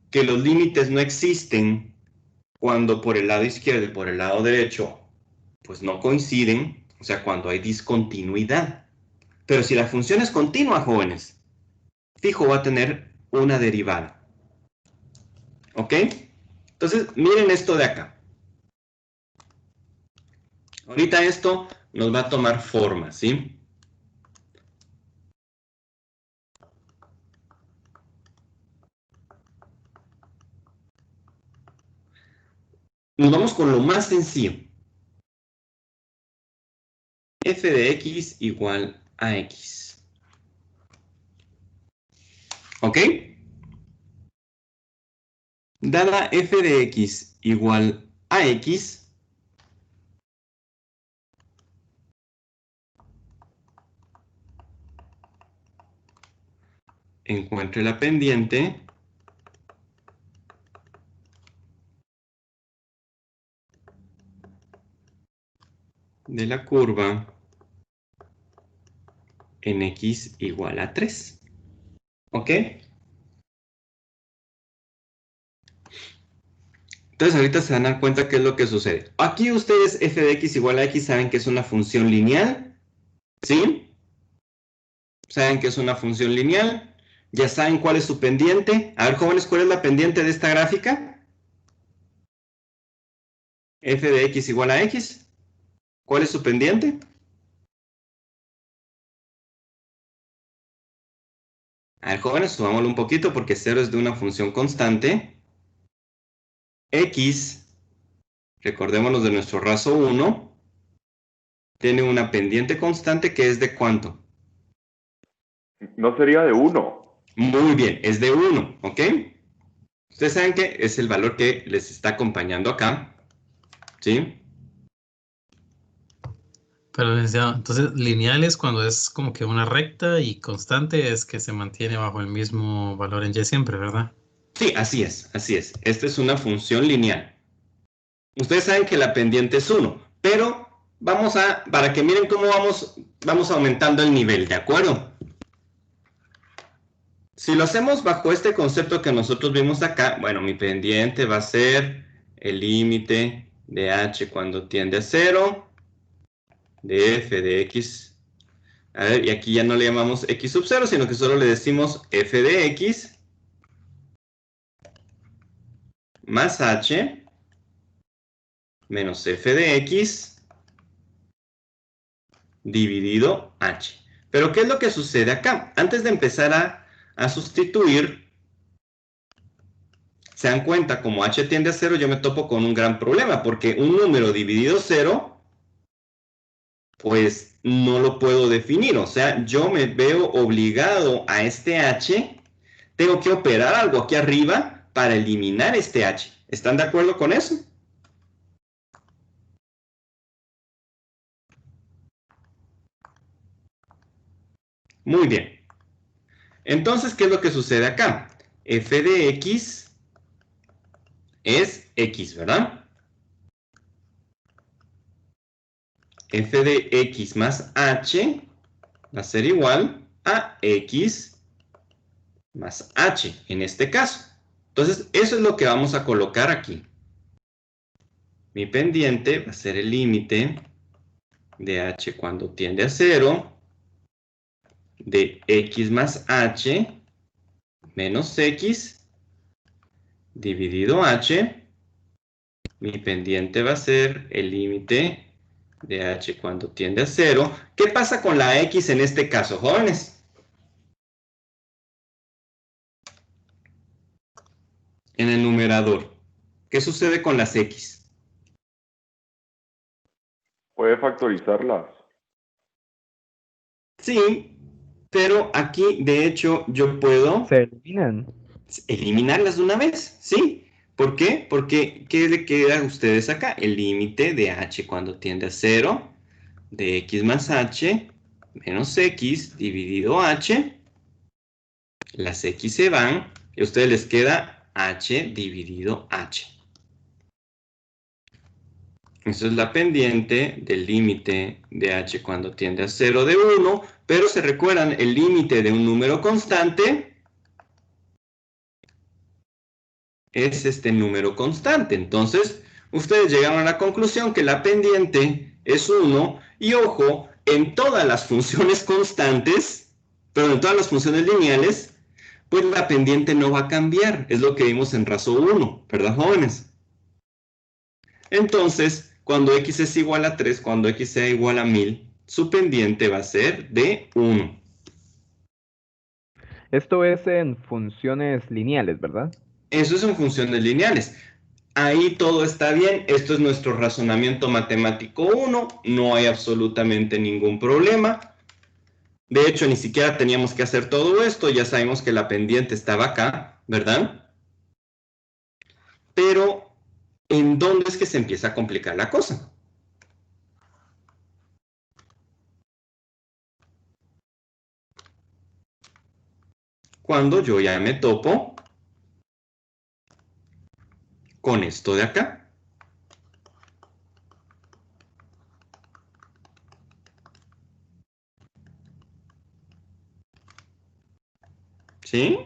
Speaker 1: que los límites no existen cuando por el lado izquierdo y por el lado derecho pues no coinciden, o sea, cuando hay discontinuidad. Pero si la función es continua, jóvenes, fijo va a tener una derivada. ¿Ok? Entonces, miren esto de acá. Ahorita esto nos va a tomar forma, ¿sí? Nos vamos con lo más sencillo. F de x igual a x. ¿Ok? Dada f de x igual a x, encuentre la pendiente de la curva en x igual a 3. ¿Ok? Entonces ahorita se van a dar cuenta qué es lo que sucede. Aquí ustedes f de x igual a x saben que es una función lineal, ¿sí? Saben que es una función lineal. Ya saben cuál es su pendiente. A ver, jóvenes, ¿cuál es la pendiente de esta gráfica? F de x igual a x. ¿Cuál es su pendiente? A ver, jóvenes, subámoslo un poquito porque 0 es de una función constante. X, recordémonos de nuestro raso 1, tiene una pendiente constante que es de ¿cuánto?
Speaker 5: No sería de 1.
Speaker 1: Muy bien, es de 1, ¿ok? Ustedes saben que es el valor que les está acompañando acá, ¿sí?
Speaker 4: Pero licenciado, entonces lineal es cuando es como que una recta y constante es que se mantiene bajo el mismo valor en y siempre, ¿verdad?
Speaker 1: Sí, así es, así es. Esta es una función lineal. Ustedes saben que la pendiente es 1, pero vamos a, para que miren cómo vamos aumentando el nivel, ¿de acuerdo? Si lo hacemos bajo este concepto que nosotros vimos acá, bueno, mi pendiente va a ser el límite de h cuando tiende a 0, de f de x. A ver, y aquí ya no le llamamos x sub 0, sino que solo le decimos f de x más h menos f de x dividido h. Pero ¿qué es lo que sucede acá? Antes de empezar a sustituir, se dan cuenta, como h tiende a 0, yo me topo con un gran problema, porque un número dividido 0, pues no lo puedo definir. O sea, yo me veo obligado a este h, tengo que operar algo aquí arriba para eliminar este h. ¿Están de acuerdo con eso? Muy bien. Entonces, ¿qué es lo que sucede acá? F de x es x, ¿verdad? F de x más h va a ser igual a x más h, en este caso. Entonces, eso es lo que vamos a colocar aquí. Mi pendiente va a ser el límite de h cuando tiende a 0 de x más h menos x dividido h. Mi pendiente va a ser el límite de h cuando tiende a 0. ¿Qué pasa con la x en este caso, jóvenes? En el numerador. ¿Qué sucede con las x?
Speaker 5: Puede factorizarlas.
Speaker 1: Sí, pero aquí, de hecho, yo puedo
Speaker 2: Se eliminan.
Speaker 1: eliminarlas de una vez, ¿sí? ¿Por qué? Porque, ¿qué le queda a ustedes acá? El límite de h cuando tiende a 0, de x más h, menos x, dividido h. Las x se van, y a ustedes les queda h dividido h. Eso es la pendiente del límite de h cuando tiende a 0 de 1, pero se recuerdan, el límite de un número constante es este número constante. Entonces, ustedes llegaron a la conclusión que la pendiente es 1, y ojo, en todas las funciones constantes, pero en todas las funciones lineales, pues la pendiente no va a cambiar. Es lo que vimos en raso 1, ¿verdad, jóvenes? Entonces, cuando x es igual a 3, cuando x sea igual a 1000, su pendiente va a ser de 1.
Speaker 2: Esto es en funciones lineales, ¿verdad?
Speaker 1: Eso es en funciones lineales. Ahí todo está bien. Esto es nuestro razonamiento matemático 1. No hay absolutamente ningún problema. De hecho, ni siquiera teníamos que hacer todo esto. Ya sabemos que la pendiente estaba acá, ¿verdad? Pero, ¿en dónde es que se empieza a complicar la cosa? Cuando yo ya me topo con esto de acá. ¿Sí?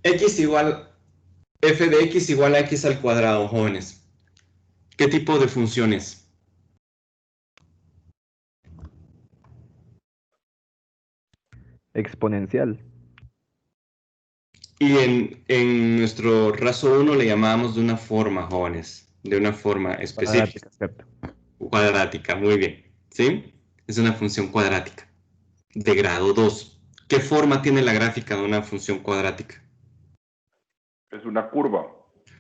Speaker 1: X igual, f de x igual a x al cuadrado, jóvenes. ¿Qué tipo de funciones?
Speaker 2: Exponencial.
Speaker 1: Y en nuestro raso 1 le llamábamos de una forma, jóvenes. De una forma específica.
Speaker 2: Cuadrática, ¿cierto?
Speaker 1: Cuadrática, muy bien. ¿Sí? Es una función cuadrática. De grado 2. ¿Qué forma tiene la gráfica de una función cuadrática?
Speaker 5: Es una curva.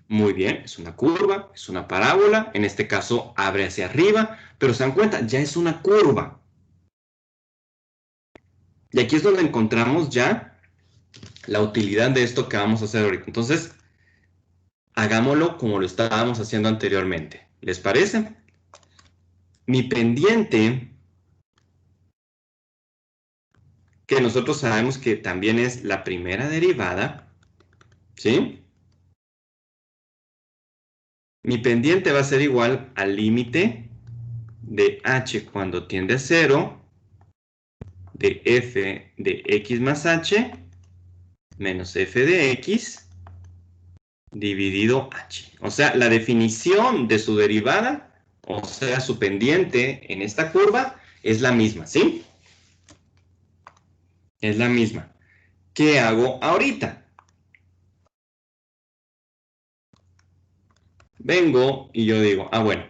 Speaker 1: Muy bien, es una curva, es una parábola. En este caso abre hacia arriba. Pero se dan cuenta, ya es una curva. Y aquí es donde encontramos ya la utilidad de esto que vamos a hacer ahorita. Entonces, hagámoslo como lo estábamos haciendo anteriormente. ¿Les parece? Mi pendiente, que nosotros sabemos que también es la primera derivada, ¿sí? Mi pendiente va a ser igual al límite de h cuando tiende a 0 de f de x más h menos f de x dividido h. O sea, la definición de su derivada, o sea, su pendiente en esta curva, es la misma, ¿sí? Es la misma. ¿Qué hago ahorita? Vengo y yo digo, bueno,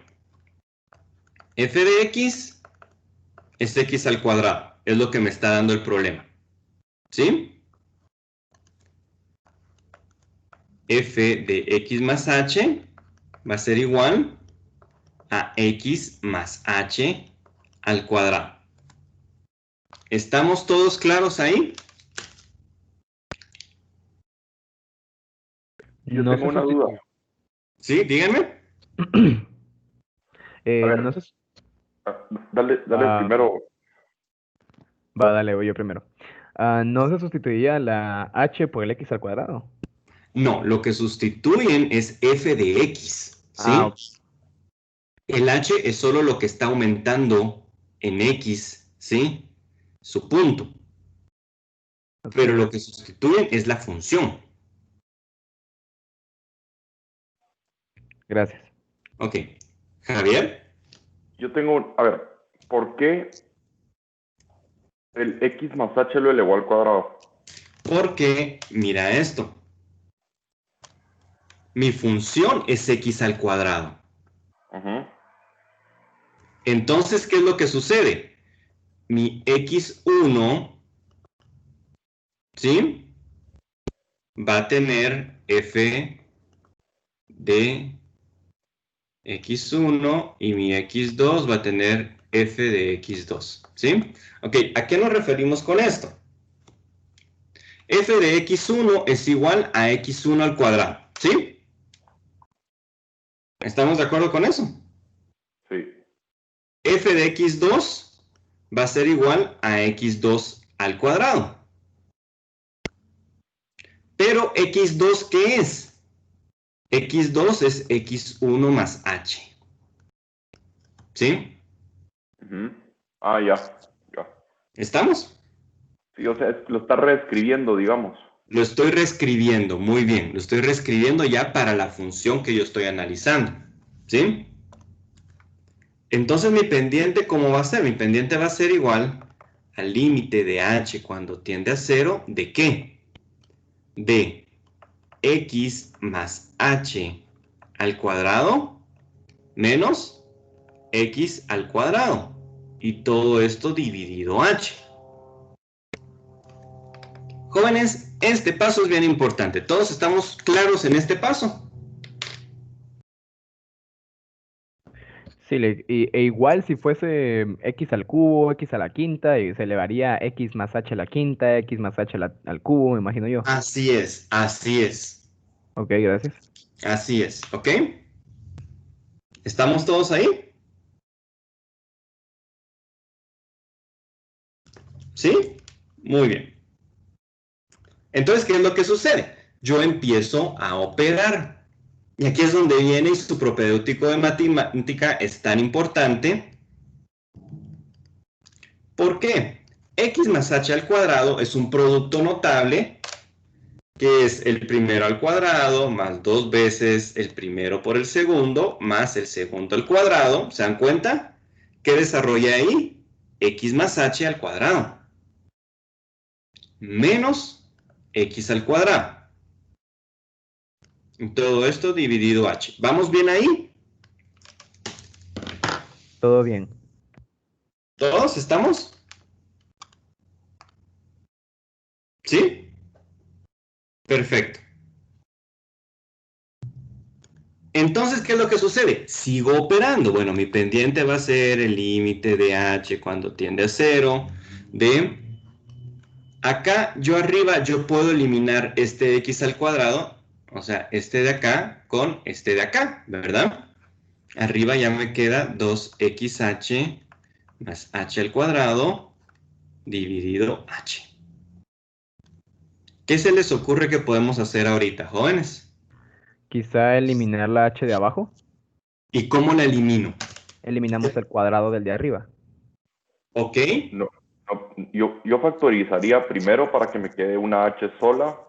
Speaker 1: f de x es x al cuadrado. Es lo que me está dando el problema. ¿Sí? F de x más h va a ser igual a x más h al cuadrado. ¿Estamos todos claros ahí?
Speaker 5: Yo
Speaker 2: No
Speaker 5: tengo
Speaker 2: se
Speaker 5: una duda.
Speaker 2: sustituye.
Speaker 1: ¿Sí? Díganme.
Speaker 5: A ver,
Speaker 2: No se...
Speaker 5: dale
Speaker 2: ah,
Speaker 5: primero.
Speaker 2: dale, voy yo primero. No se sustituiría la h por el x al cuadrado.
Speaker 1: No, lo que sustituyen es f de x, ¿sí?
Speaker 2: Ok.
Speaker 1: El h es solo lo que está aumentando en x, ¿sí? Su punto.
Speaker 2: Ok.
Speaker 1: Pero lo que sustituyen es la función.
Speaker 2: Gracias.
Speaker 1: Ok. Javier,
Speaker 5: Yo tengo, a ver, ¿por qué el x más h lo elevó al cuadrado?
Speaker 1: porque mira esto. Mi función es x al cuadrado.
Speaker 5: Ujú.
Speaker 1: Entonces, ¿qué es lo que sucede? Mi x1, ¿sí? Va a tener f de x1 y mi x2 va a tener f de x2, ¿sí? Ok, ¿a qué nos referimos con esto? F de x1 es igual a x1 al cuadrado, ¿sí? ¿Estamos de acuerdo con eso?
Speaker 5: Sí.
Speaker 1: F de x2 va a ser igual a x2 al cuadrado. Pero x2, ¿qué es? x2 es x1 más h, ¿sí?
Speaker 5: Ujú. Ah, ya.
Speaker 1: ¿Estamos?
Speaker 5: Sí, o sea, lo está reescribiendo, digamos.
Speaker 1: Lo estoy reescribiendo, muy bien. Lo estoy reescribiendo ya para la función que yo estoy analizando, ¿sí? Entonces mi pendiente, ¿cómo va a ser? Mi pendiente va a ser igual al límite de h cuando tiende a 0, ¿de qué? De x más h al cuadrado menos x al cuadrado. Y todo esto dividido h. Jóvenes, este paso es bien importante. ¿Todos estamos claros en este paso?
Speaker 2: Sí, e igual si fuese x al cubo, x a la quinta, y se elevaría x más h a la quinta, x más h al cubo, me imagino yo.
Speaker 1: Así es, así es.
Speaker 2: Ok, gracias.
Speaker 1: Así es, ¿ok? ¿Estamos todos ahí? ¿Sí? Muy bien. Entonces, ¿qué es lo que sucede? Yo empiezo a operar. Y aquí es donde viene y su propedéutico de matemática es tan importante. ¿Por qué? X más h al cuadrado es un producto notable que es el primero al cuadrado más 2 veces el primero por el segundo más el segundo al cuadrado. ¿Se dan cuenta? ¿Qué desarrolla ahí? X más h al cuadrado menos x al cuadrado. Todo esto dividido h. ¿Vamos bien ahí?
Speaker 2: Todo bien.
Speaker 1: ¿Todos estamos? ¿Sí? Perfecto. Entonces, ¿qué es lo que sucede? Sigo operando. Bueno, mi pendiente va a ser el límite de h cuando tiende a 0 de... Acá, yo arriba, yo puedo eliminar este x al cuadrado, o sea, este de acá con este de acá, ¿verdad? Arriba ya me queda 2xh más h al cuadrado dividido h. ¿Qué se les ocurre que podemos hacer ahorita, jóvenes?
Speaker 2: Quizá eliminar la h de abajo.
Speaker 1: ¿Y cómo la elimino?
Speaker 2: Eliminamos el cuadrado del de arriba.
Speaker 1: ¿Ok?
Speaker 5: No, yo factorizaría primero para que me quede una h sola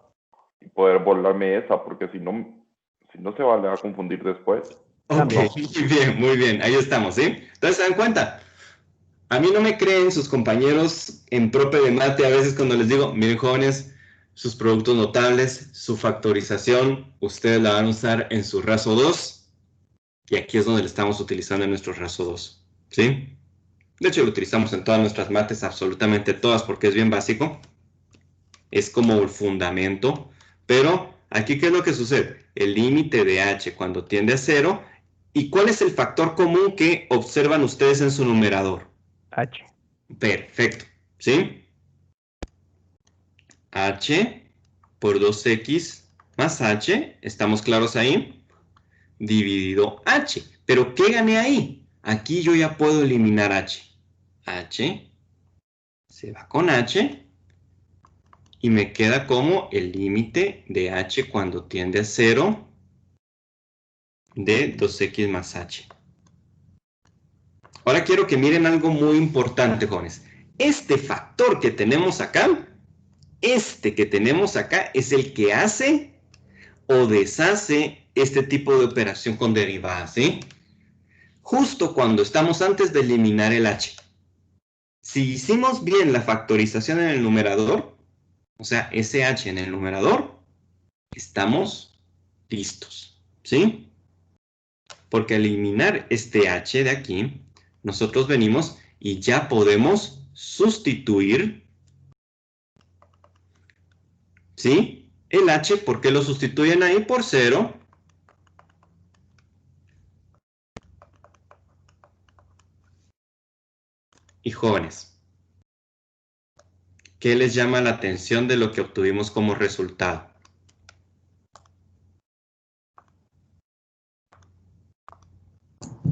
Speaker 5: y poder volarme esa, porque si no se va a confundir después.
Speaker 1: Ok,
Speaker 2: También.
Speaker 1: muy bien, ahí estamos, ¿sí? Entonces, ¿se dan cuenta? A mí no me creen sus compañeros en prope de mate a veces cuando les digo, miren jóvenes, sus productos notables, su factorización, ustedes la van a usar en su raso 2 y aquí es donde la estamos utilizando en nuestro raso 2, ¿sí? De hecho, lo utilizamos en todas nuestras mates, absolutamente todas, porque es bien básico. Es como el fundamento. Pero, aquí, ¿qué es lo que sucede? El límite de h cuando tiende a 0. ¿Y cuál es el factor común que observan ustedes en su numerador?
Speaker 2: H.
Speaker 1: Perfecto, ¿sí? H por 2x más h, ¿estamos claros ahí? Dividido h. ¿Pero qué gané ahí? Aquí yo ya puedo eliminar h. H se va con h y me queda como el límite de h cuando tiende a 0 de 2x más h. Ahora quiero que miren algo muy importante, jóvenes. Este factor que tenemos acá, es el que hace o deshace este tipo de operación con derivadas, ¿sí? Justo cuando estamos antes de eliminar el h. Si hicimos bien la factorización en el numerador, o sea, ese h en el numerador, estamos listos, ¿sí? Porque al eliminar este h de aquí, nosotros venimos y ya podemos sustituir, ¿sí? El h, ¿por qué lo sustituyen ahí? Por 0. Y jóvenes, ¿qué les llama la atención de lo que obtuvimos como resultado?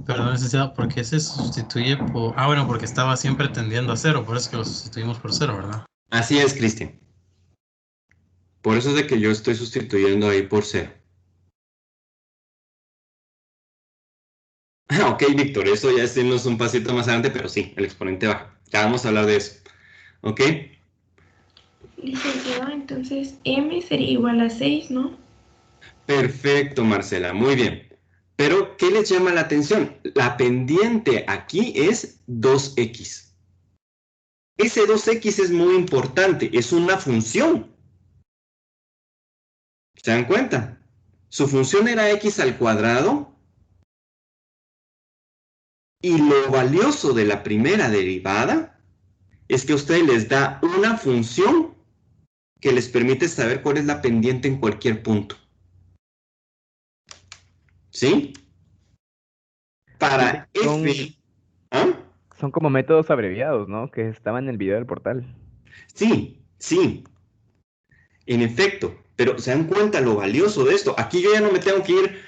Speaker 4: Perdón, licenciado, ¿por qué se sustituye por...? Ah, bueno, porque estaba siempre tendiendo a 0, por eso es que lo sustituimos por 0, ¿verdad?
Speaker 1: Así es, Cristian. Por eso es de que yo estoy sustituyendo ahí por 0. Ok, Víctor, eso ya es irnos un pasito más adelante, pero sí, el exponente baja. Ya vamos a hablar de eso. ¿Ok?
Speaker 3: Licenciado, entonces M sería igual a 6, ¿no?
Speaker 1: Perfecto, Marcela, muy bien. Pero, ¿qué les llama la atención? La pendiente aquí es 2x. Ese 2x es muy importante, es una función. ¿Se dan cuenta? Su función era x al cuadrado y lo valioso de la primera derivada es que a ustedes les da una función que les permite saber cuál es la pendiente en cualquier punto. ¿Sí? Para
Speaker 2: Son,
Speaker 1: f... ¿Ah?
Speaker 2: son como métodos abreviados, ¿no? Que estaban en el video del portal.
Speaker 1: Sí, sí, en efecto. Pero ¿se dan cuenta lo valioso de esto? Aquí yo ya no me tengo que ir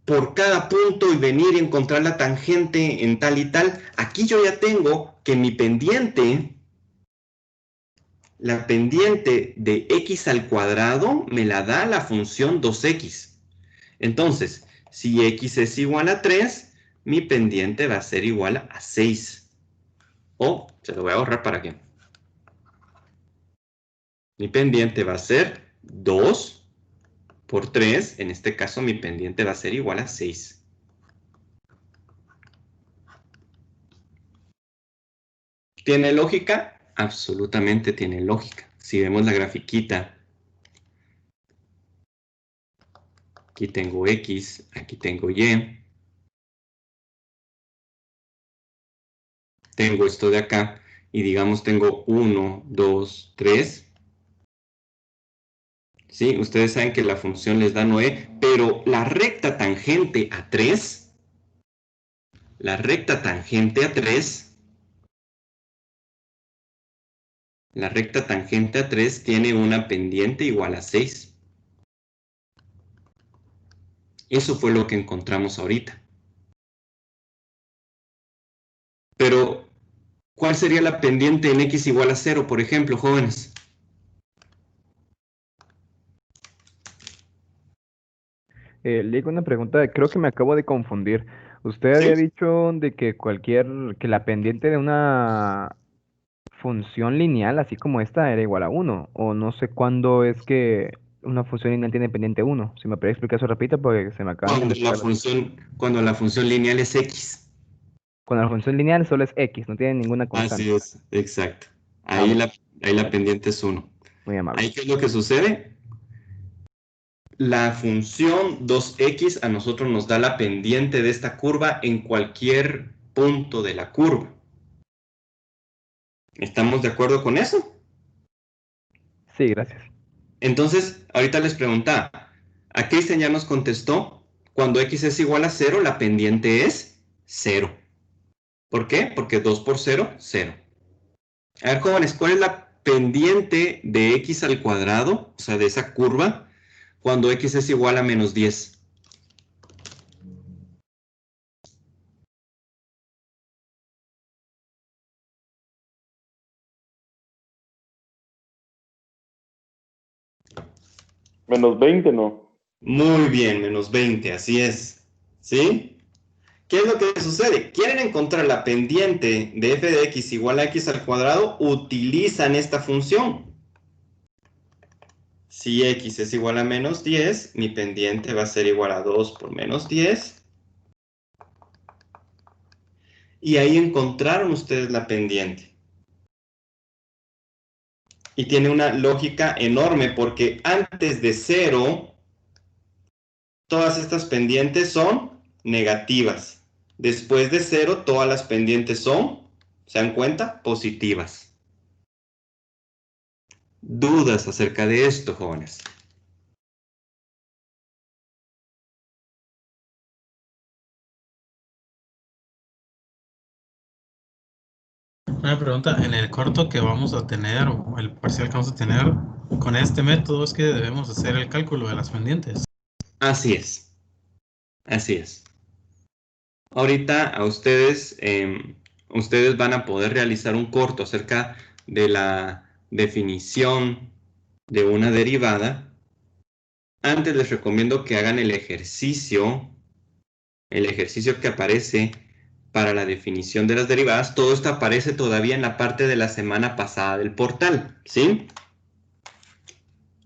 Speaker 1: por cada punto y venir y encontrar la tangente en tal y tal. Aquí yo ya tengo que mi pendiente, la pendiente de x al cuadrado, me la da la función 2x. Entonces, si x es igual a 3, mi pendiente va a ser igual a 6. O, se lo voy a ahorrar para que. Mi pendiente va a ser 2 por 3. En este caso, mi pendiente va a ser igual a 6. ¿Tiene lógica? Absolutamente tiene lógica. Si vemos la grafiquita, aquí tengo X, aquí tengo Y. Tengo esto de acá y digamos tengo 1, 2, 3. ¿Sí? Ustedes saben que la función les da 9, pero la recta tangente a 3, la recta tangente a 3, la recta tangente a 3 tiene una pendiente igual a 6. Eso fue lo que encontramos ahorita. Pero, ¿cuál sería la pendiente en x igual a 0, por ejemplo, jóvenes?
Speaker 2: Le digo una pregunta, creo que me acabo de confundir. Usted
Speaker 1: ¿Sí?
Speaker 2: había dicho de que que la pendiente de una función lineal, así como esta, era igual a 1, o no sé cuándo es que una función lineal tiene pendiente 1. Si me puede explicar eso, repito, porque se me acaban de mezclar las cosas.
Speaker 1: Cuando la función lineal es x.
Speaker 2: Cuando la función lineal solo es x, no tiene ninguna
Speaker 1: Así
Speaker 2: constante.
Speaker 1: es, exacto.
Speaker 2: Ah,
Speaker 1: Ahí la
Speaker 2: gracias,
Speaker 1: pendiente es 1.
Speaker 2: muy amable.
Speaker 1: ¿Ahí qué es lo que sucede? La función 2x a nosotros nos da la pendiente de esta curva en cualquier punto de la curva. ¿Estamos de acuerdo con eso?
Speaker 2: Sí, gracias.
Speaker 1: Entonces, ahorita les preguntaba, a Cristian ya nos contestó, cuando x es igual a 0, la pendiente es 0. ¿Por qué? Porque 2 por 0, 0. A ver, jóvenes, ¿cuál es la pendiente de x al cuadrado? O sea, de esa curva, cuando x es igual a menos 10.
Speaker 5: Menos 20, ¿no?
Speaker 1: Muy bien, menos 20, así es. ¿Sí? ¿Qué es lo que sucede? ¿Quieren encontrar la pendiente de f de x igual a x al cuadrado? Utilizan esta función. Si x es igual a menos 10, mi pendiente va a ser igual a 2 por menos 10. Y ahí encontraron ustedes la pendiente. Y tiene una lógica enorme porque antes de 0, todas estas pendientes son negativas. Después de 0, todas las pendientes son, ¿se dan cuenta? Positivas. ¿Dudas acerca de esto, jóvenes?
Speaker 4: Una pregunta, en el corto que vamos a tener, o el parcial que vamos a tener, con este método es que debemos hacer el cálculo de las pendientes.
Speaker 1: Así es. Así es. Ahorita a ustedes, ustedes van a poder realizar un corto acerca de la definición de una derivada. Antes les recomiendo que hagan el ejercicio que aparece para la definición de las derivadas. Todo esto aparece todavía en la parte de la semana pasada del portal, ¿sí?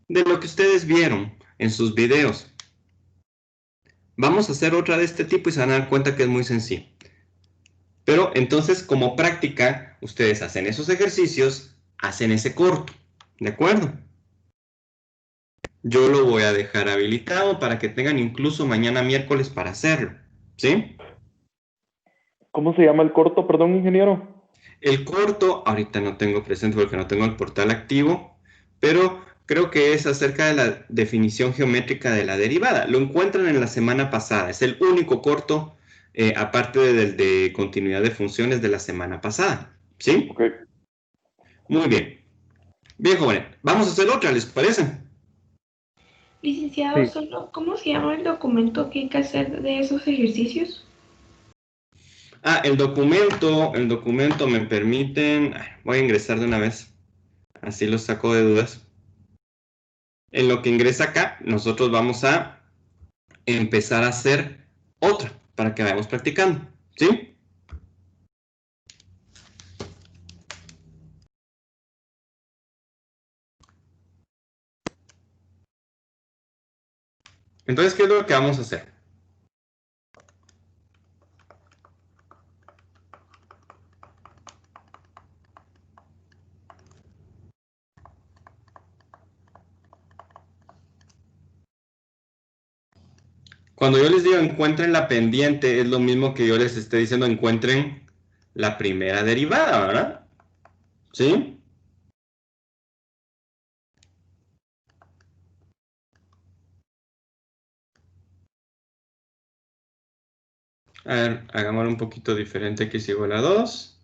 Speaker 1: de lo que ustedes vieron en sus videos. Vamos a hacer otra de este tipo y se van a dar cuenta que es muy sencillo. Pero entonces, como práctica, ustedes hacen esos ejercicios, hacen ese corto, ¿de acuerdo? Yo lo voy a dejar habilitado para que tengan incluso mañana miércoles para hacerlo, ¿sí?
Speaker 5: ¿Cómo se llama el corto, perdón, ingeniero?
Speaker 1: El corto, ahorita no tengo presente porque no tengo el portal activo, pero creo que es acerca de la definición geométrica de la derivada. Lo encuentran en la semana pasada, es el único corto, aparte del de continuidad de funciones de la semana pasada, ¿sí?
Speaker 5: Ok.
Speaker 1: Muy bien. Bien, jóvenes, vamos a hacer otra, ¿les parece?
Speaker 3: Licenciado,
Speaker 2: Sí.
Speaker 3: solo, ¿cómo se llama el documento que hay que hacer de esos ejercicios?
Speaker 1: Ah, el documento me permiten, voy a ingresar de una vez, así lo saco de dudas. En lo que ingresa acá, nosotros vamos a empezar a hacer otra para que vayamos practicando, ¿sí? Entonces, ¿qué es lo que vamos a hacer? Cuando yo les digo encuentren la pendiente, es lo mismo que yo les esté diciendo encuentren la primera derivada, ¿verdad? ¿Sí? A ver, hagámoslo un poquito diferente. X igual a 2.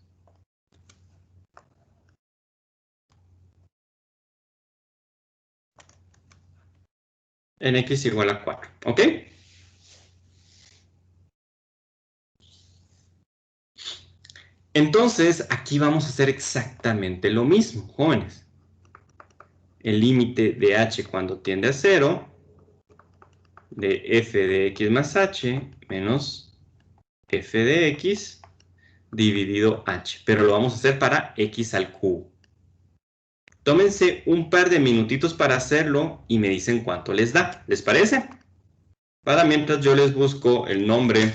Speaker 1: En X igual a 4, ¿ok? Entonces, aquí vamos a hacer exactamente lo mismo, jóvenes. El límite de h cuando tiende a 0, de f de x más h, menos f de x, dividido h. Pero lo vamos a hacer para x al cubo. Tómense un par de minutitos para hacerlo y me dicen cuánto les da. ¿Les parece? Para mientras yo les busco el nombre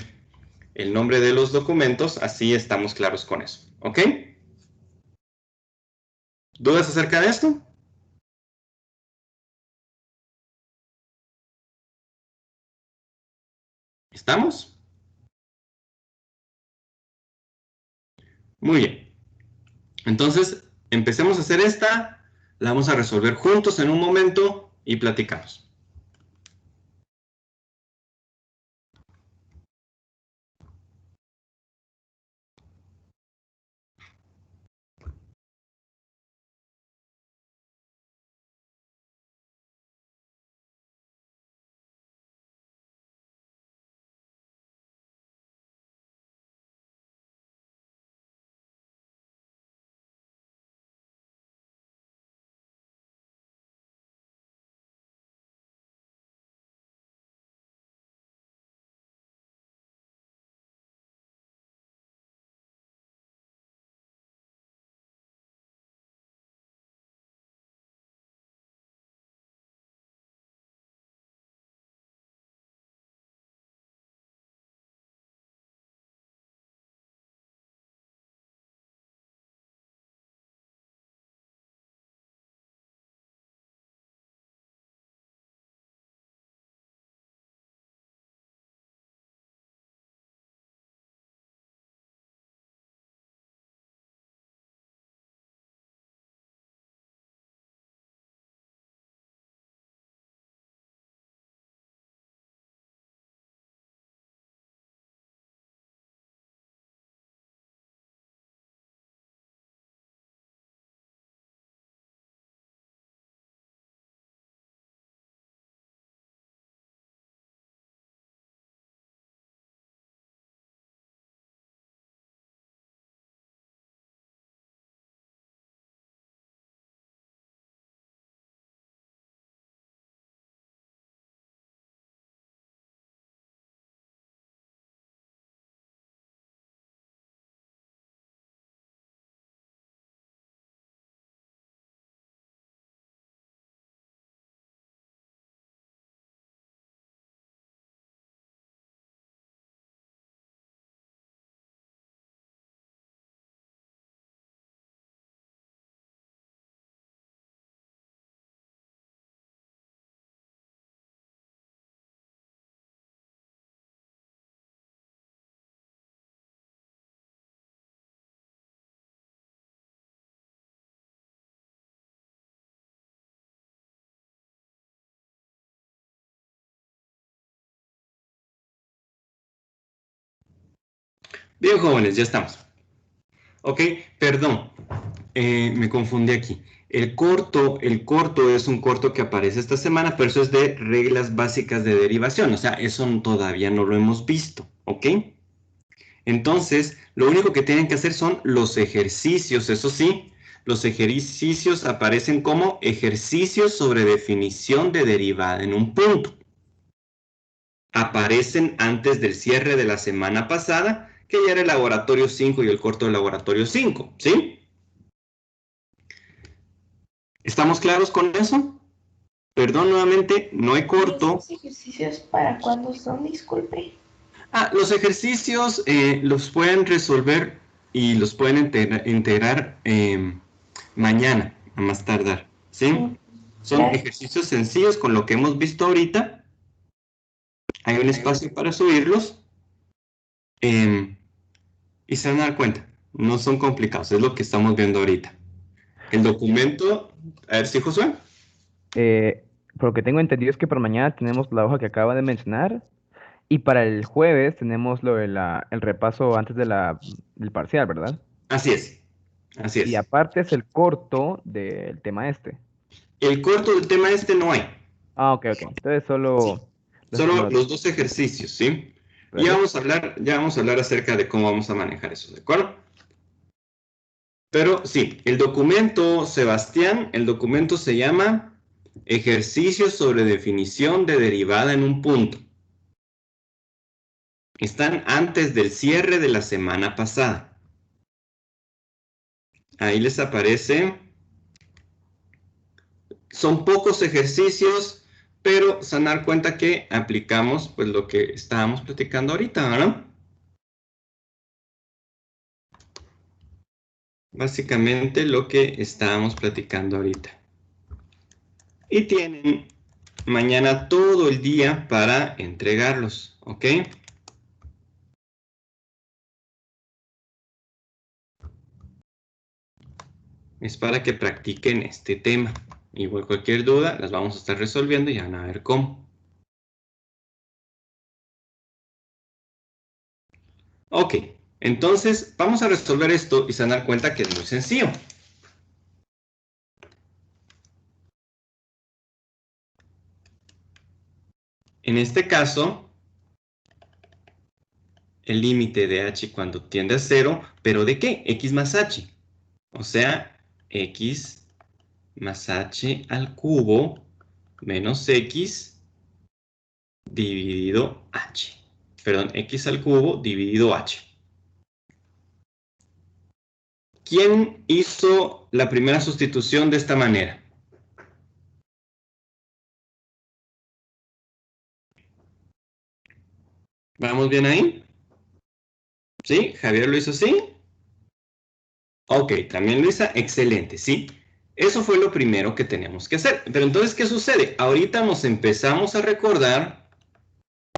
Speaker 1: de los documentos, así estamos claros con eso. ¿Ok? ¿Dudas acerca de esto? ¿Estamos? Muy bien. Entonces, empecemos a hacer esta. La vamos a resolver juntos en un momento y platicamos. Bien, jóvenes, ya estamos. Ok, perdón, me confundí aquí. El corto es un corto que aparece esta semana, pero eso es de reglas básicas de derivación. O sea, eso todavía no lo hemos visto, ¿ok? Entonces, lo único que tienen que hacer son los ejercicios. Eso sí, los ejercicios aparecen como ejercicios sobre definición de derivada en un punto. Aparecen antes del cierre de la semana pasada, que ya era el laboratorio 5 y el corto del laboratorio 5, ¿sí? ¿Estamos claros con eso? Perdón nuevamente, no hay corto.
Speaker 3: ¿Esos ejercicios para cuándo son? Disculpe.
Speaker 1: Los ejercicios los pueden resolver y los pueden integrar mañana, a más tardar, ¿sí? Son ejercicios sencillos con lo que hemos visto ahorita. Hay un espacio para subirlos. Y se van a dar cuenta, no son complicados, es lo que estamos viendo ahorita. El documento, a ver si Josué.
Speaker 2: Por lo que tengo entendido es que para mañana tenemos la hoja que acaba de mencionar y para el jueves tenemos lo de el repaso antes de del parcial, ¿verdad?
Speaker 1: Así es, así
Speaker 2: Y
Speaker 1: es.
Speaker 2: aparte es el corto del tema este.
Speaker 1: El corto del tema este no hay,
Speaker 2: Ah, ok. Entonces solo
Speaker 1: solo
Speaker 2: los
Speaker 1: los dos ejercicios, ¿sí? Y
Speaker 2: gracias.
Speaker 1: ya vamos a hablar acerca de cómo vamos a manejar eso, ¿de acuerdo? Pero sí, el documento, Sebastián, el documento se llama Ejercicios sobre definición de derivada en un punto. Están antes del cierre de la semana pasada. Ahí les aparece. Son pocos ejercicios, pero se van a dar cuenta que aplicamos pues lo que estábamos platicando ahorita, ¿verdad? Básicamente lo que estábamos platicando ahorita. Y tienen mañana todo el día para entregarlos, ¿ok? Es para que practiquen este tema. Igual cualquier duda las vamos a estar resolviendo y van a ver cómo. Ok, entonces vamos a resolver esto y se van a dar cuenta que es muy sencillo. En este caso, el límite de h cuando tiende a 0, ¿pero de qué? X más h. O sea, x más h al cubo menos x dividido h. Perdón, x al cubo dividido h. ¿Quién hizo la primera sustitución de esta manera? ¿Vamos bien ahí? ¿Sí? ¿Javier lo hizo así? Ok, también Luisa, excelente, ¿sí? Eso fue lo primero que teníamos que hacer. Pero entonces, ¿qué sucede? Ahorita nos empezamos a recordar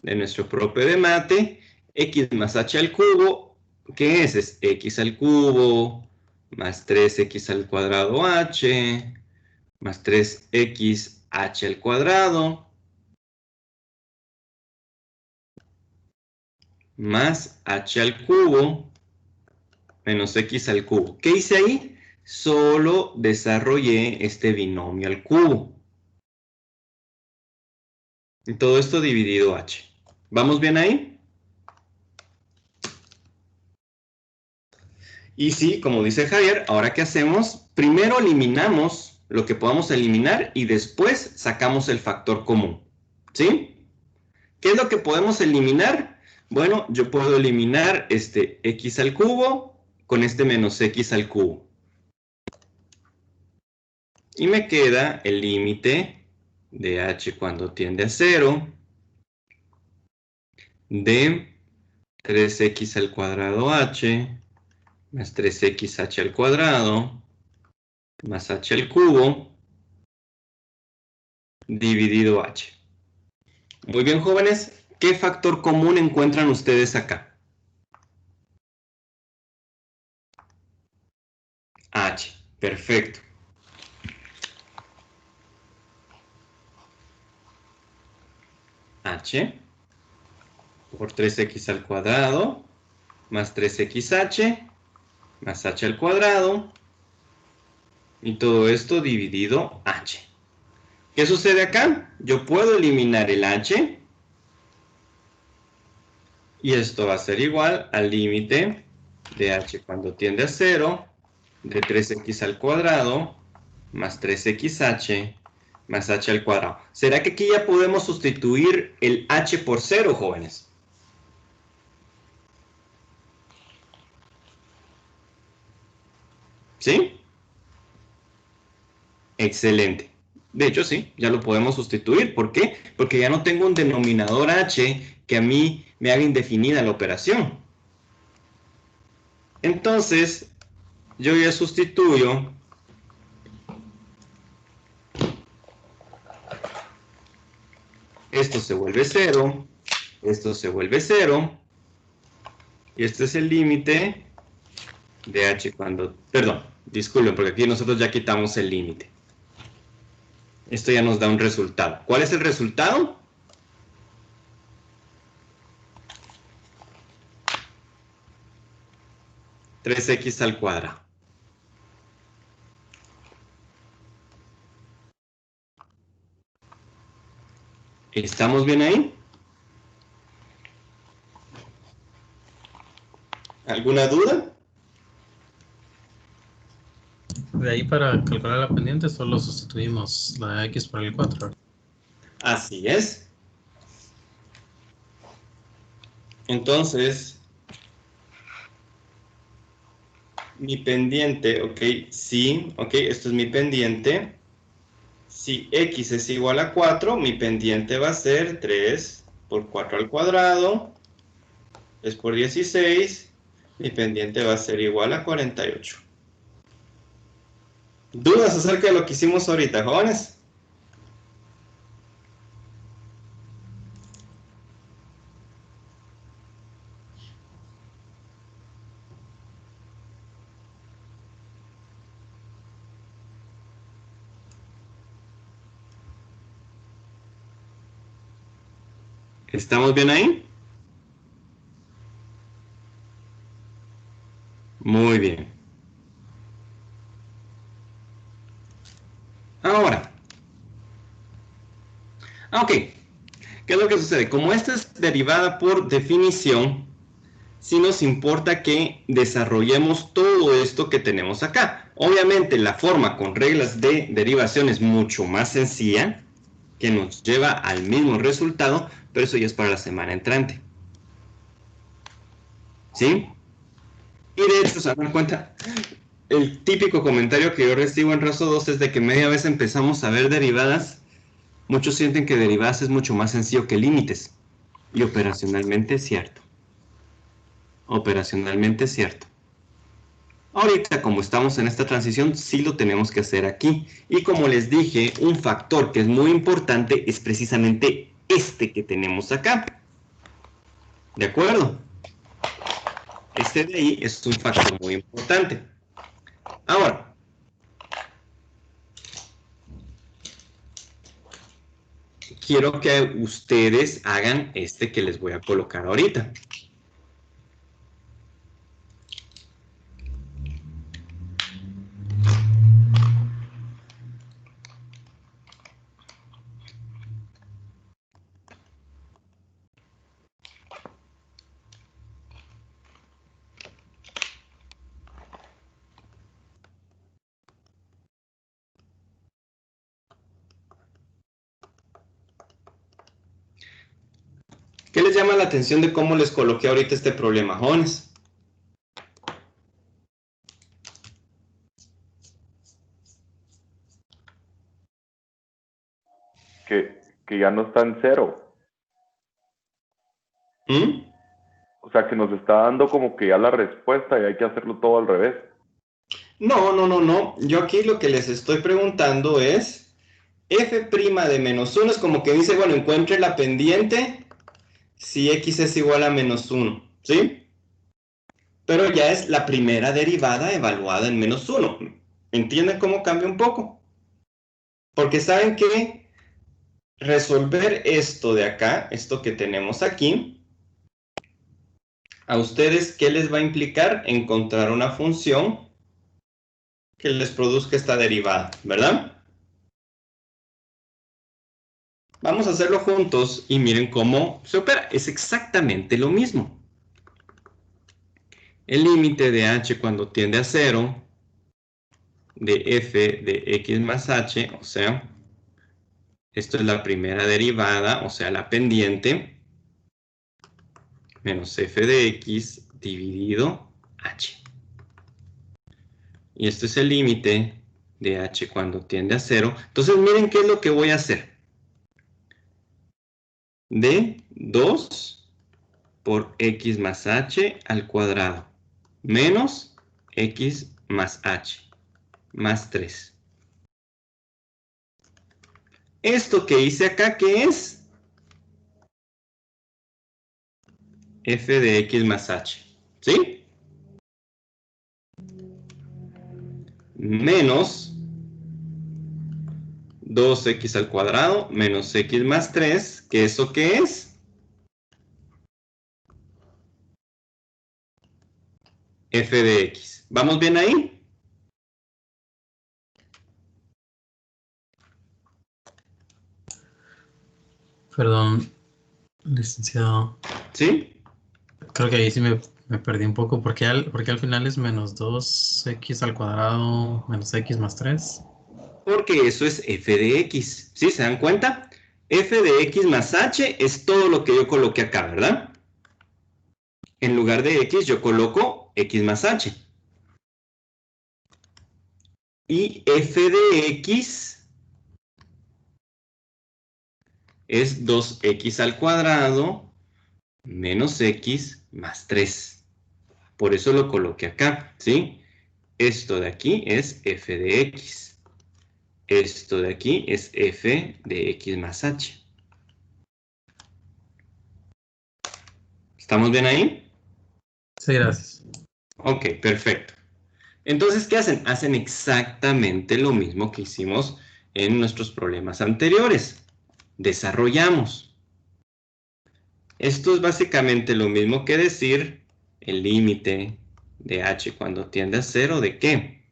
Speaker 1: de nuestro propio de mate, x más h al cubo, ¿qué es? Es x al cubo más 3x al cuadrado h más 3x h al cuadrado más h al cubo menos x al cubo. ¿Qué hice ahí? Solo desarrollé este binomio al cubo. Y todo esto dividido h. ¿Vamos bien ahí? Y sí, como dice Javier, ahora ¿qué hacemos? Primero eliminamos lo que podamos eliminar y después sacamos el factor común. ¿Sí? ¿Qué es lo que podemos eliminar? Bueno, yo puedo eliminar este x al cubo con este menos x al cubo. Y me queda el límite de h cuando tiende a 0 de 3x al cuadrado h más 3xh al cuadrado más h al cubo dividido h. Muy bien, jóvenes. ¿Qué factor común encuentran ustedes acá? H. Perfecto. H por 3x al cuadrado más 3xh más h al cuadrado. Y todo esto dividido h. ¿Qué sucede acá? Yo puedo eliminar el h. Y esto va a ser igual al límite de h cuando tiende a 0 de 3x al cuadrado más 3xh más h al cuadrado. ¿Será que aquí ya podemos sustituir el h por 0, jóvenes? ¿Sí? Excelente. De hecho, sí, ya lo podemos sustituir. ¿Por qué? Porque ya no tengo un denominador h que a mí me haga indefinida la operación. Entonces, yo ya sustituyo esto se vuelve 0, esto se vuelve 0, y este es el límite de h cuando... Perdón, disculpen, porque aquí nosotros ya quitamos el límite. Esto ya nos da un resultado. ¿Cuál es el resultado? (3x al cuadrado). ¿Estamos bien ahí? ¿Alguna duda?
Speaker 4: De ahí para calcular la pendiente solo sustituimos la x por el 4.
Speaker 1: Así es. Entonces, mi pendiente, ok, sí, ok, esto es mi pendiente. Si x es igual a 4, mi pendiente va a ser 3 por 4 al cuadrado, es por 16, mi pendiente va a ser igual a 48. ¿Dudas acerca de lo que hicimos ahorita, jóvenes? ¿Estamos bien ahí? Muy bien. Ahora. Ok. ¿Qué es lo que sucede? Como esta es derivada por definición, sí nos importa que desarrollemos todo esto que tenemos acá. Obviamente la forma con reglas de derivación es mucho más sencilla, que nos lleva al mismo resultado, pero eso ya es para la semana entrante. ¿Sí? Y de hecho, se dan cuenta, el típico comentario que yo recibo en Razo 2 es de que media vez empezamos a ver derivadas. Muchos sienten que derivadas es mucho más sencillo que límites. Y operacionalmente es cierto. Operacionalmente es cierto. Ahorita, como estamos en esta transición, sí lo tenemos que hacer aquí. Y como les dije, un factor que es muy importante es precisamente este que tenemos acá. ¿De acuerdo? Este de ahí es un factor muy importante. Ahora, quiero que ustedes hagan este que les voy a colocar ahorita. ¿Qué les llama la atención de cómo les coloqué ahorita este problema, jóvenes?
Speaker 5: Que ya no está en 0.
Speaker 1: ¿Mm?
Speaker 5: O sea, que nos está dando como que ya la respuesta y hay que hacerlo todo al revés.
Speaker 1: No. Yo aquí lo que les estoy preguntando es, f' de menos 1 es como que dice, bueno, encuentre la pendiente si x es igual a menos 1, ¿sí? Pero ya es la primera derivada evaluada en menos 1. ¿Entienden cómo cambia un poco? Porque saben que resolver esto de acá, esto que tenemos aquí, ¿A ustedes qué les va a implicar? Encontrar una función que les produzca esta derivada, ¿verdad? Vamos a hacerlo juntos y miren cómo se opera. Es exactamente lo mismo. El límite de h cuando tiende a 0 de f de x más h, o sea, esto es la primera derivada, o sea, la pendiente, menos f de x dividido h. Y esto es el límite de h cuando tiende a 0. Entonces, miren qué es lo que voy a hacer. De 2 por x más h al cuadrado, menos x más h, más 3. Esto que hice acá, ¿qué es? F de x más h, ¿sí? Menos 2x al cuadrado menos x más 3, ¿que eso qué es? F de x. ¿Vamos bien ahí?
Speaker 4: Perdón, licenciado.
Speaker 1: ¿Sí?
Speaker 4: Creo que ahí sí me perdí un poco. Porque al final es menos 2x al cuadrado menos x más 3?
Speaker 1: Porque eso es f de x. ¿Sí? ¿Se dan cuenta? F de x más h es todo lo que yo coloqué acá, ¿verdad? En lugar de x yo coloco x más h. Y f de x es 2x al cuadrado menos x más 3. Por eso lo coloqué acá, ¿sí? Esto de aquí es f de x. Esto de aquí es f de x más h. ¿Estamos bien ahí?
Speaker 4: Sí, gracias.
Speaker 1: Ok, perfecto. Entonces, ¿qué hacen? Hacen exactamente lo mismo que hicimos en nuestros problemas anteriores. Desarrollamos. Esto es básicamente lo mismo que decir el límite de h cuando tiende a 0, ¿de qué?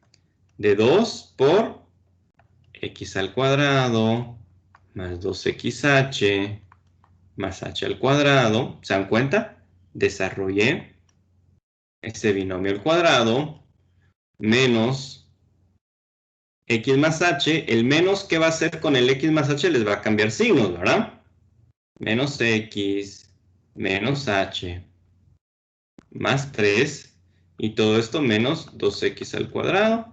Speaker 1: De 2 por x al cuadrado más 2xh más h al cuadrado. ¿Se dan cuenta? Desarrollé este binomio al cuadrado menos x más h. El menos, ¿qué va a hacer con el x más h? Les va a cambiar signos, ¿verdad? Menos x menos h más 3 y todo esto menos 2x al cuadrado.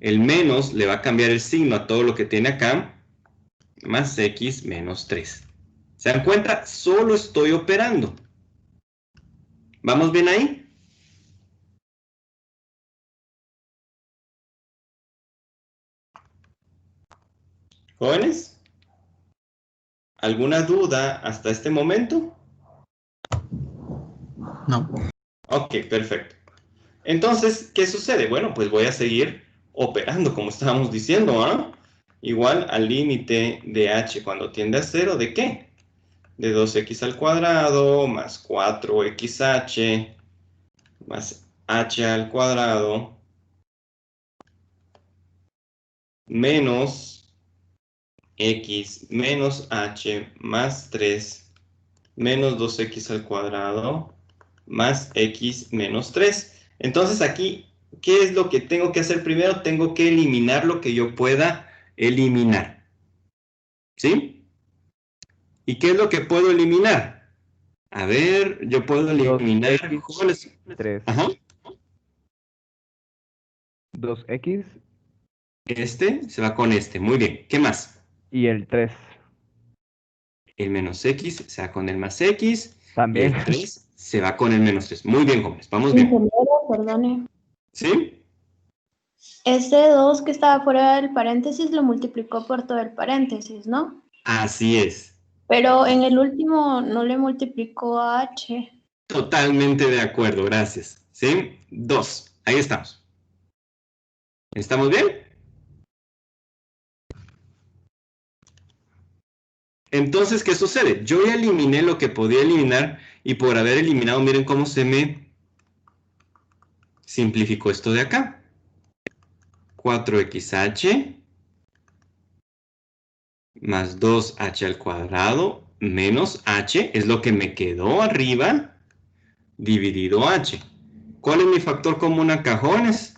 Speaker 1: El menos le va a cambiar el signo a todo lo que tiene acá, más x menos 3. ¿Se dan cuenta? Solo estoy operando. ¿Vamos bien ahí? ¿Jóvenes? ¿Alguna duda hasta este momento?
Speaker 4: No.
Speaker 1: Ok, perfecto. Entonces, ¿qué sucede? Bueno, pues voy a seguir operando como estábamos diciendo, ¿ah? Igual al límite de h cuando tiende a 0, ¿de qué? De 2x al cuadrado más 4xh más h al cuadrado menos x menos h más 3 menos 2x al cuadrado más x menos 3. Entonces aquí, ¿qué es lo que tengo que hacer primero? Tengo que eliminar lo que yo pueda eliminar. ¿Sí? ¿Y qué es lo que puedo eliminar? A ver, yo puedo eliminar...
Speaker 2: 2x 3.
Speaker 1: Ajá.
Speaker 2: 2x
Speaker 1: Este se va con este. Muy bien. ¿Qué más?
Speaker 2: y el 3
Speaker 1: El menos x se va con el más x. Y
Speaker 2: también.
Speaker 1: el 3 se va con el menos 3. Muy bien, jóvenes. Vamos bien.
Speaker 6: Ingeniero, perdone.
Speaker 1: ¿Sí?
Speaker 6: Ese 2 que estaba fuera del paréntesis lo multiplicó por todo el paréntesis, ¿no?
Speaker 1: Así es.
Speaker 6: Pero en el último no le multiplicó a h.
Speaker 1: Totalmente de acuerdo. Gracias. ¿Sí? 2. Ahí estamos. ¿Estamos bien? Entonces, ¿qué sucede? Yo ya eliminé lo que podía eliminar y por haber eliminado, miren cómo se me simplificó esto de acá. 4xh más 2h al cuadrado menos h es lo que me quedó arriba dividido h. ¿Cuál es mi factor común a cajones?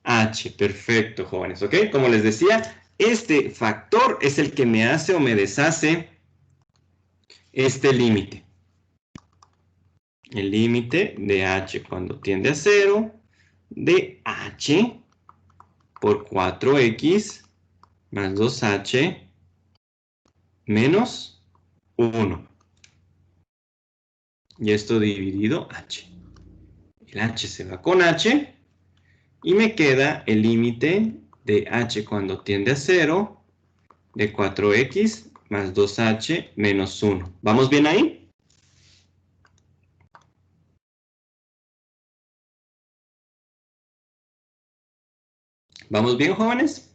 Speaker 1: H, perfecto, jóvenes, ¿ok? Como les decía, este factor es el que me hace o me deshace este límite. El límite de h cuando tiende a 0 de h por 4x más 2h menos 1. Y esto dividido h. El h se va con h y me queda el límite de h cuando tiende a 0 de 4x más 2h menos 1. ¿Vamos bien ahí? ¿Vamos bien, jóvenes?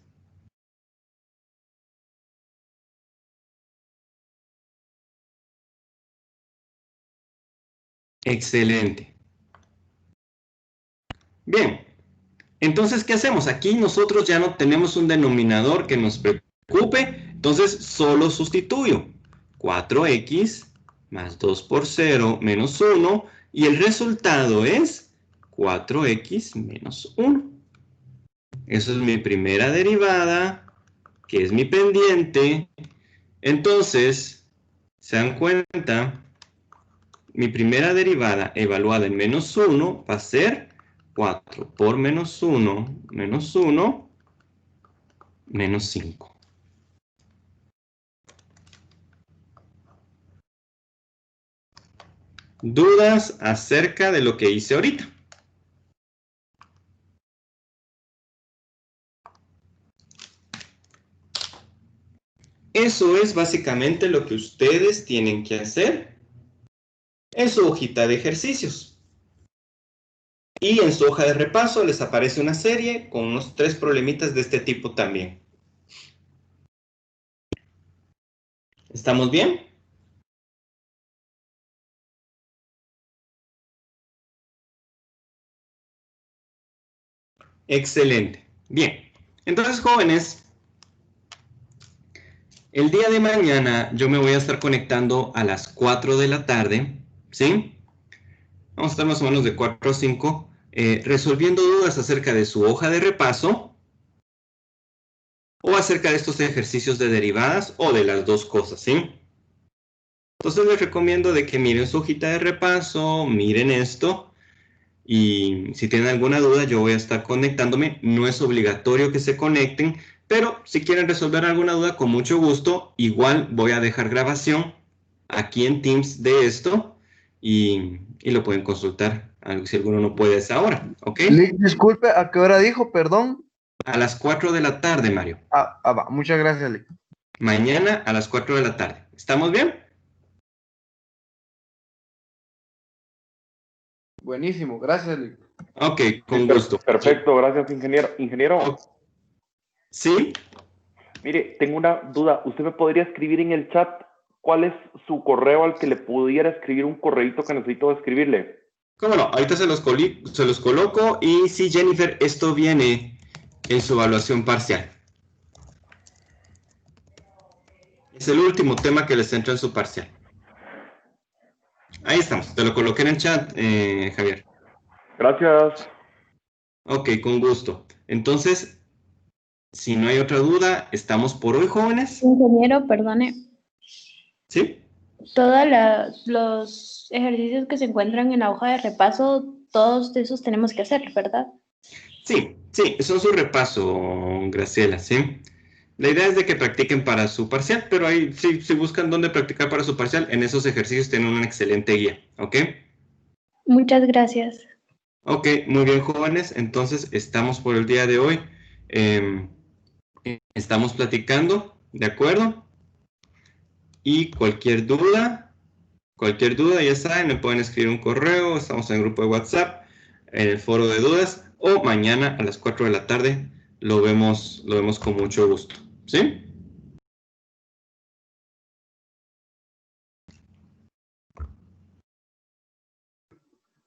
Speaker 1: Excelente. Bien. Entonces, ¿qué hacemos? Aquí nosotros ya no tenemos un denominador que nos preocupe, entonces solo sustituyo 4x más 2 por 0 menos 1 y el resultado es 4x menos 1. Eso es mi primera derivada, que es mi pendiente. Entonces, ¿se dan cuenta? Mi primera derivada evaluada en menos 1 va a ser 4 por menos 1, menos 1, menos 5. ¿Dudas acerca de lo que hice ahorita? Eso es básicamente lo que ustedes tienen que hacer en su hojita de ejercicios. Y en su hoja de repaso les aparece una serie con unos 3 problemitas de este tipo también. ¿Estamos bien? Excelente. Bien. Entonces, jóvenes, el día de mañana yo me voy a estar conectando a las 4 de la tarde, ¿sí? Vamos a estar más o menos de 4 a 5 resolviendo dudas acerca de su hoja de repaso o acerca de estos ejercicios de derivadas o de las dos cosas, ¿sí? Entonces les recomiendo de que miren su hojita de repaso, miren esto y si tienen alguna duda yo voy a estar conectándome. No es obligatorio que se conecten, pero si quieren resolver alguna duda con mucho gusto, igual voy a dejar grabación aquí en Teams de esto y lo pueden consultar si alguno no puede a esa hora, ¿ok?
Speaker 7: Lick, disculpe, ¿a qué hora dijo? Perdón.
Speaker 1: A las 4 de la tarde, Mario.
Speaker 7: Va. Muchas gracias, Lick.
Speaker 1: Mañana a las 4 de la tarde. ¿Estamos bien?
Speaker 7: Buenísimo, gracias, Lick.
Speaker 1: Ok, con gusto.
Speaker 5: Perfecto, gracias, ingeniero. Ingeniero.
Speaker 1: ¿Sí?
Speaker 5: Mire, tengo una duda. ¿Usted me podría escribir en el chat cuál es su correo al que le pudiera escribir un correíto que necesito escribirle?
Speaker 1: ¿Cómo no? Ahorita se los coloco y sí, Jennifer, esto viene en su evaluación parcial. Es el último tema que les entra en su parcial. Ahí estamos, te lo coloqué en el chat, Javier.
Speaker 5: Gracias.
Speaker 1: Ok, con gusto. Entonces, si no hay otra duda, ¿estamos por hoy, jóvenes?
Speaker 6: Ingeniero, perdone.
Speaker 1: ¿Sí?
Speaker 6: Todos los ejercicios que se encuentran en la hoja de repaso, todos esos tenemos que hacer, ¿verdad?
Speaker 1: Sí, eso es su repaso, Graciela, ¿sí? La idea es de que practiquen para su parcial, pero ahí, si buscan dónde practicar para su parcial, en esos ejercicios tienen una excelente guía, ¿ok?
Speaker 6: Muchas gracias.
Speaker 1: Ok, muy bien, jóvenes, entonces estamos por el día de hoy. Estamos platicando, ¿de acuerdo? Y cualquier duda, ya saben, me pueden escribir un correo, estamos en el grupo de WhatsApp, en el foro de dudas, o mañana a las 4 de la tarde lo vemos con mucho gusto. ¿Sí?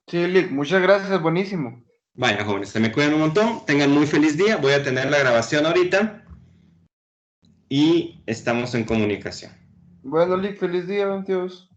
Speaker 7: Sí, Lick, muchas gracias, buenísimo.
Speaker 1: Vaya, jóvenes, se me cuidan un montón. Tengan muy feliz día. Voy a tener la grabación ahorita. Y estamos en comunicación.
Speaker 7: Bueno, Lick, feliz día, Dios.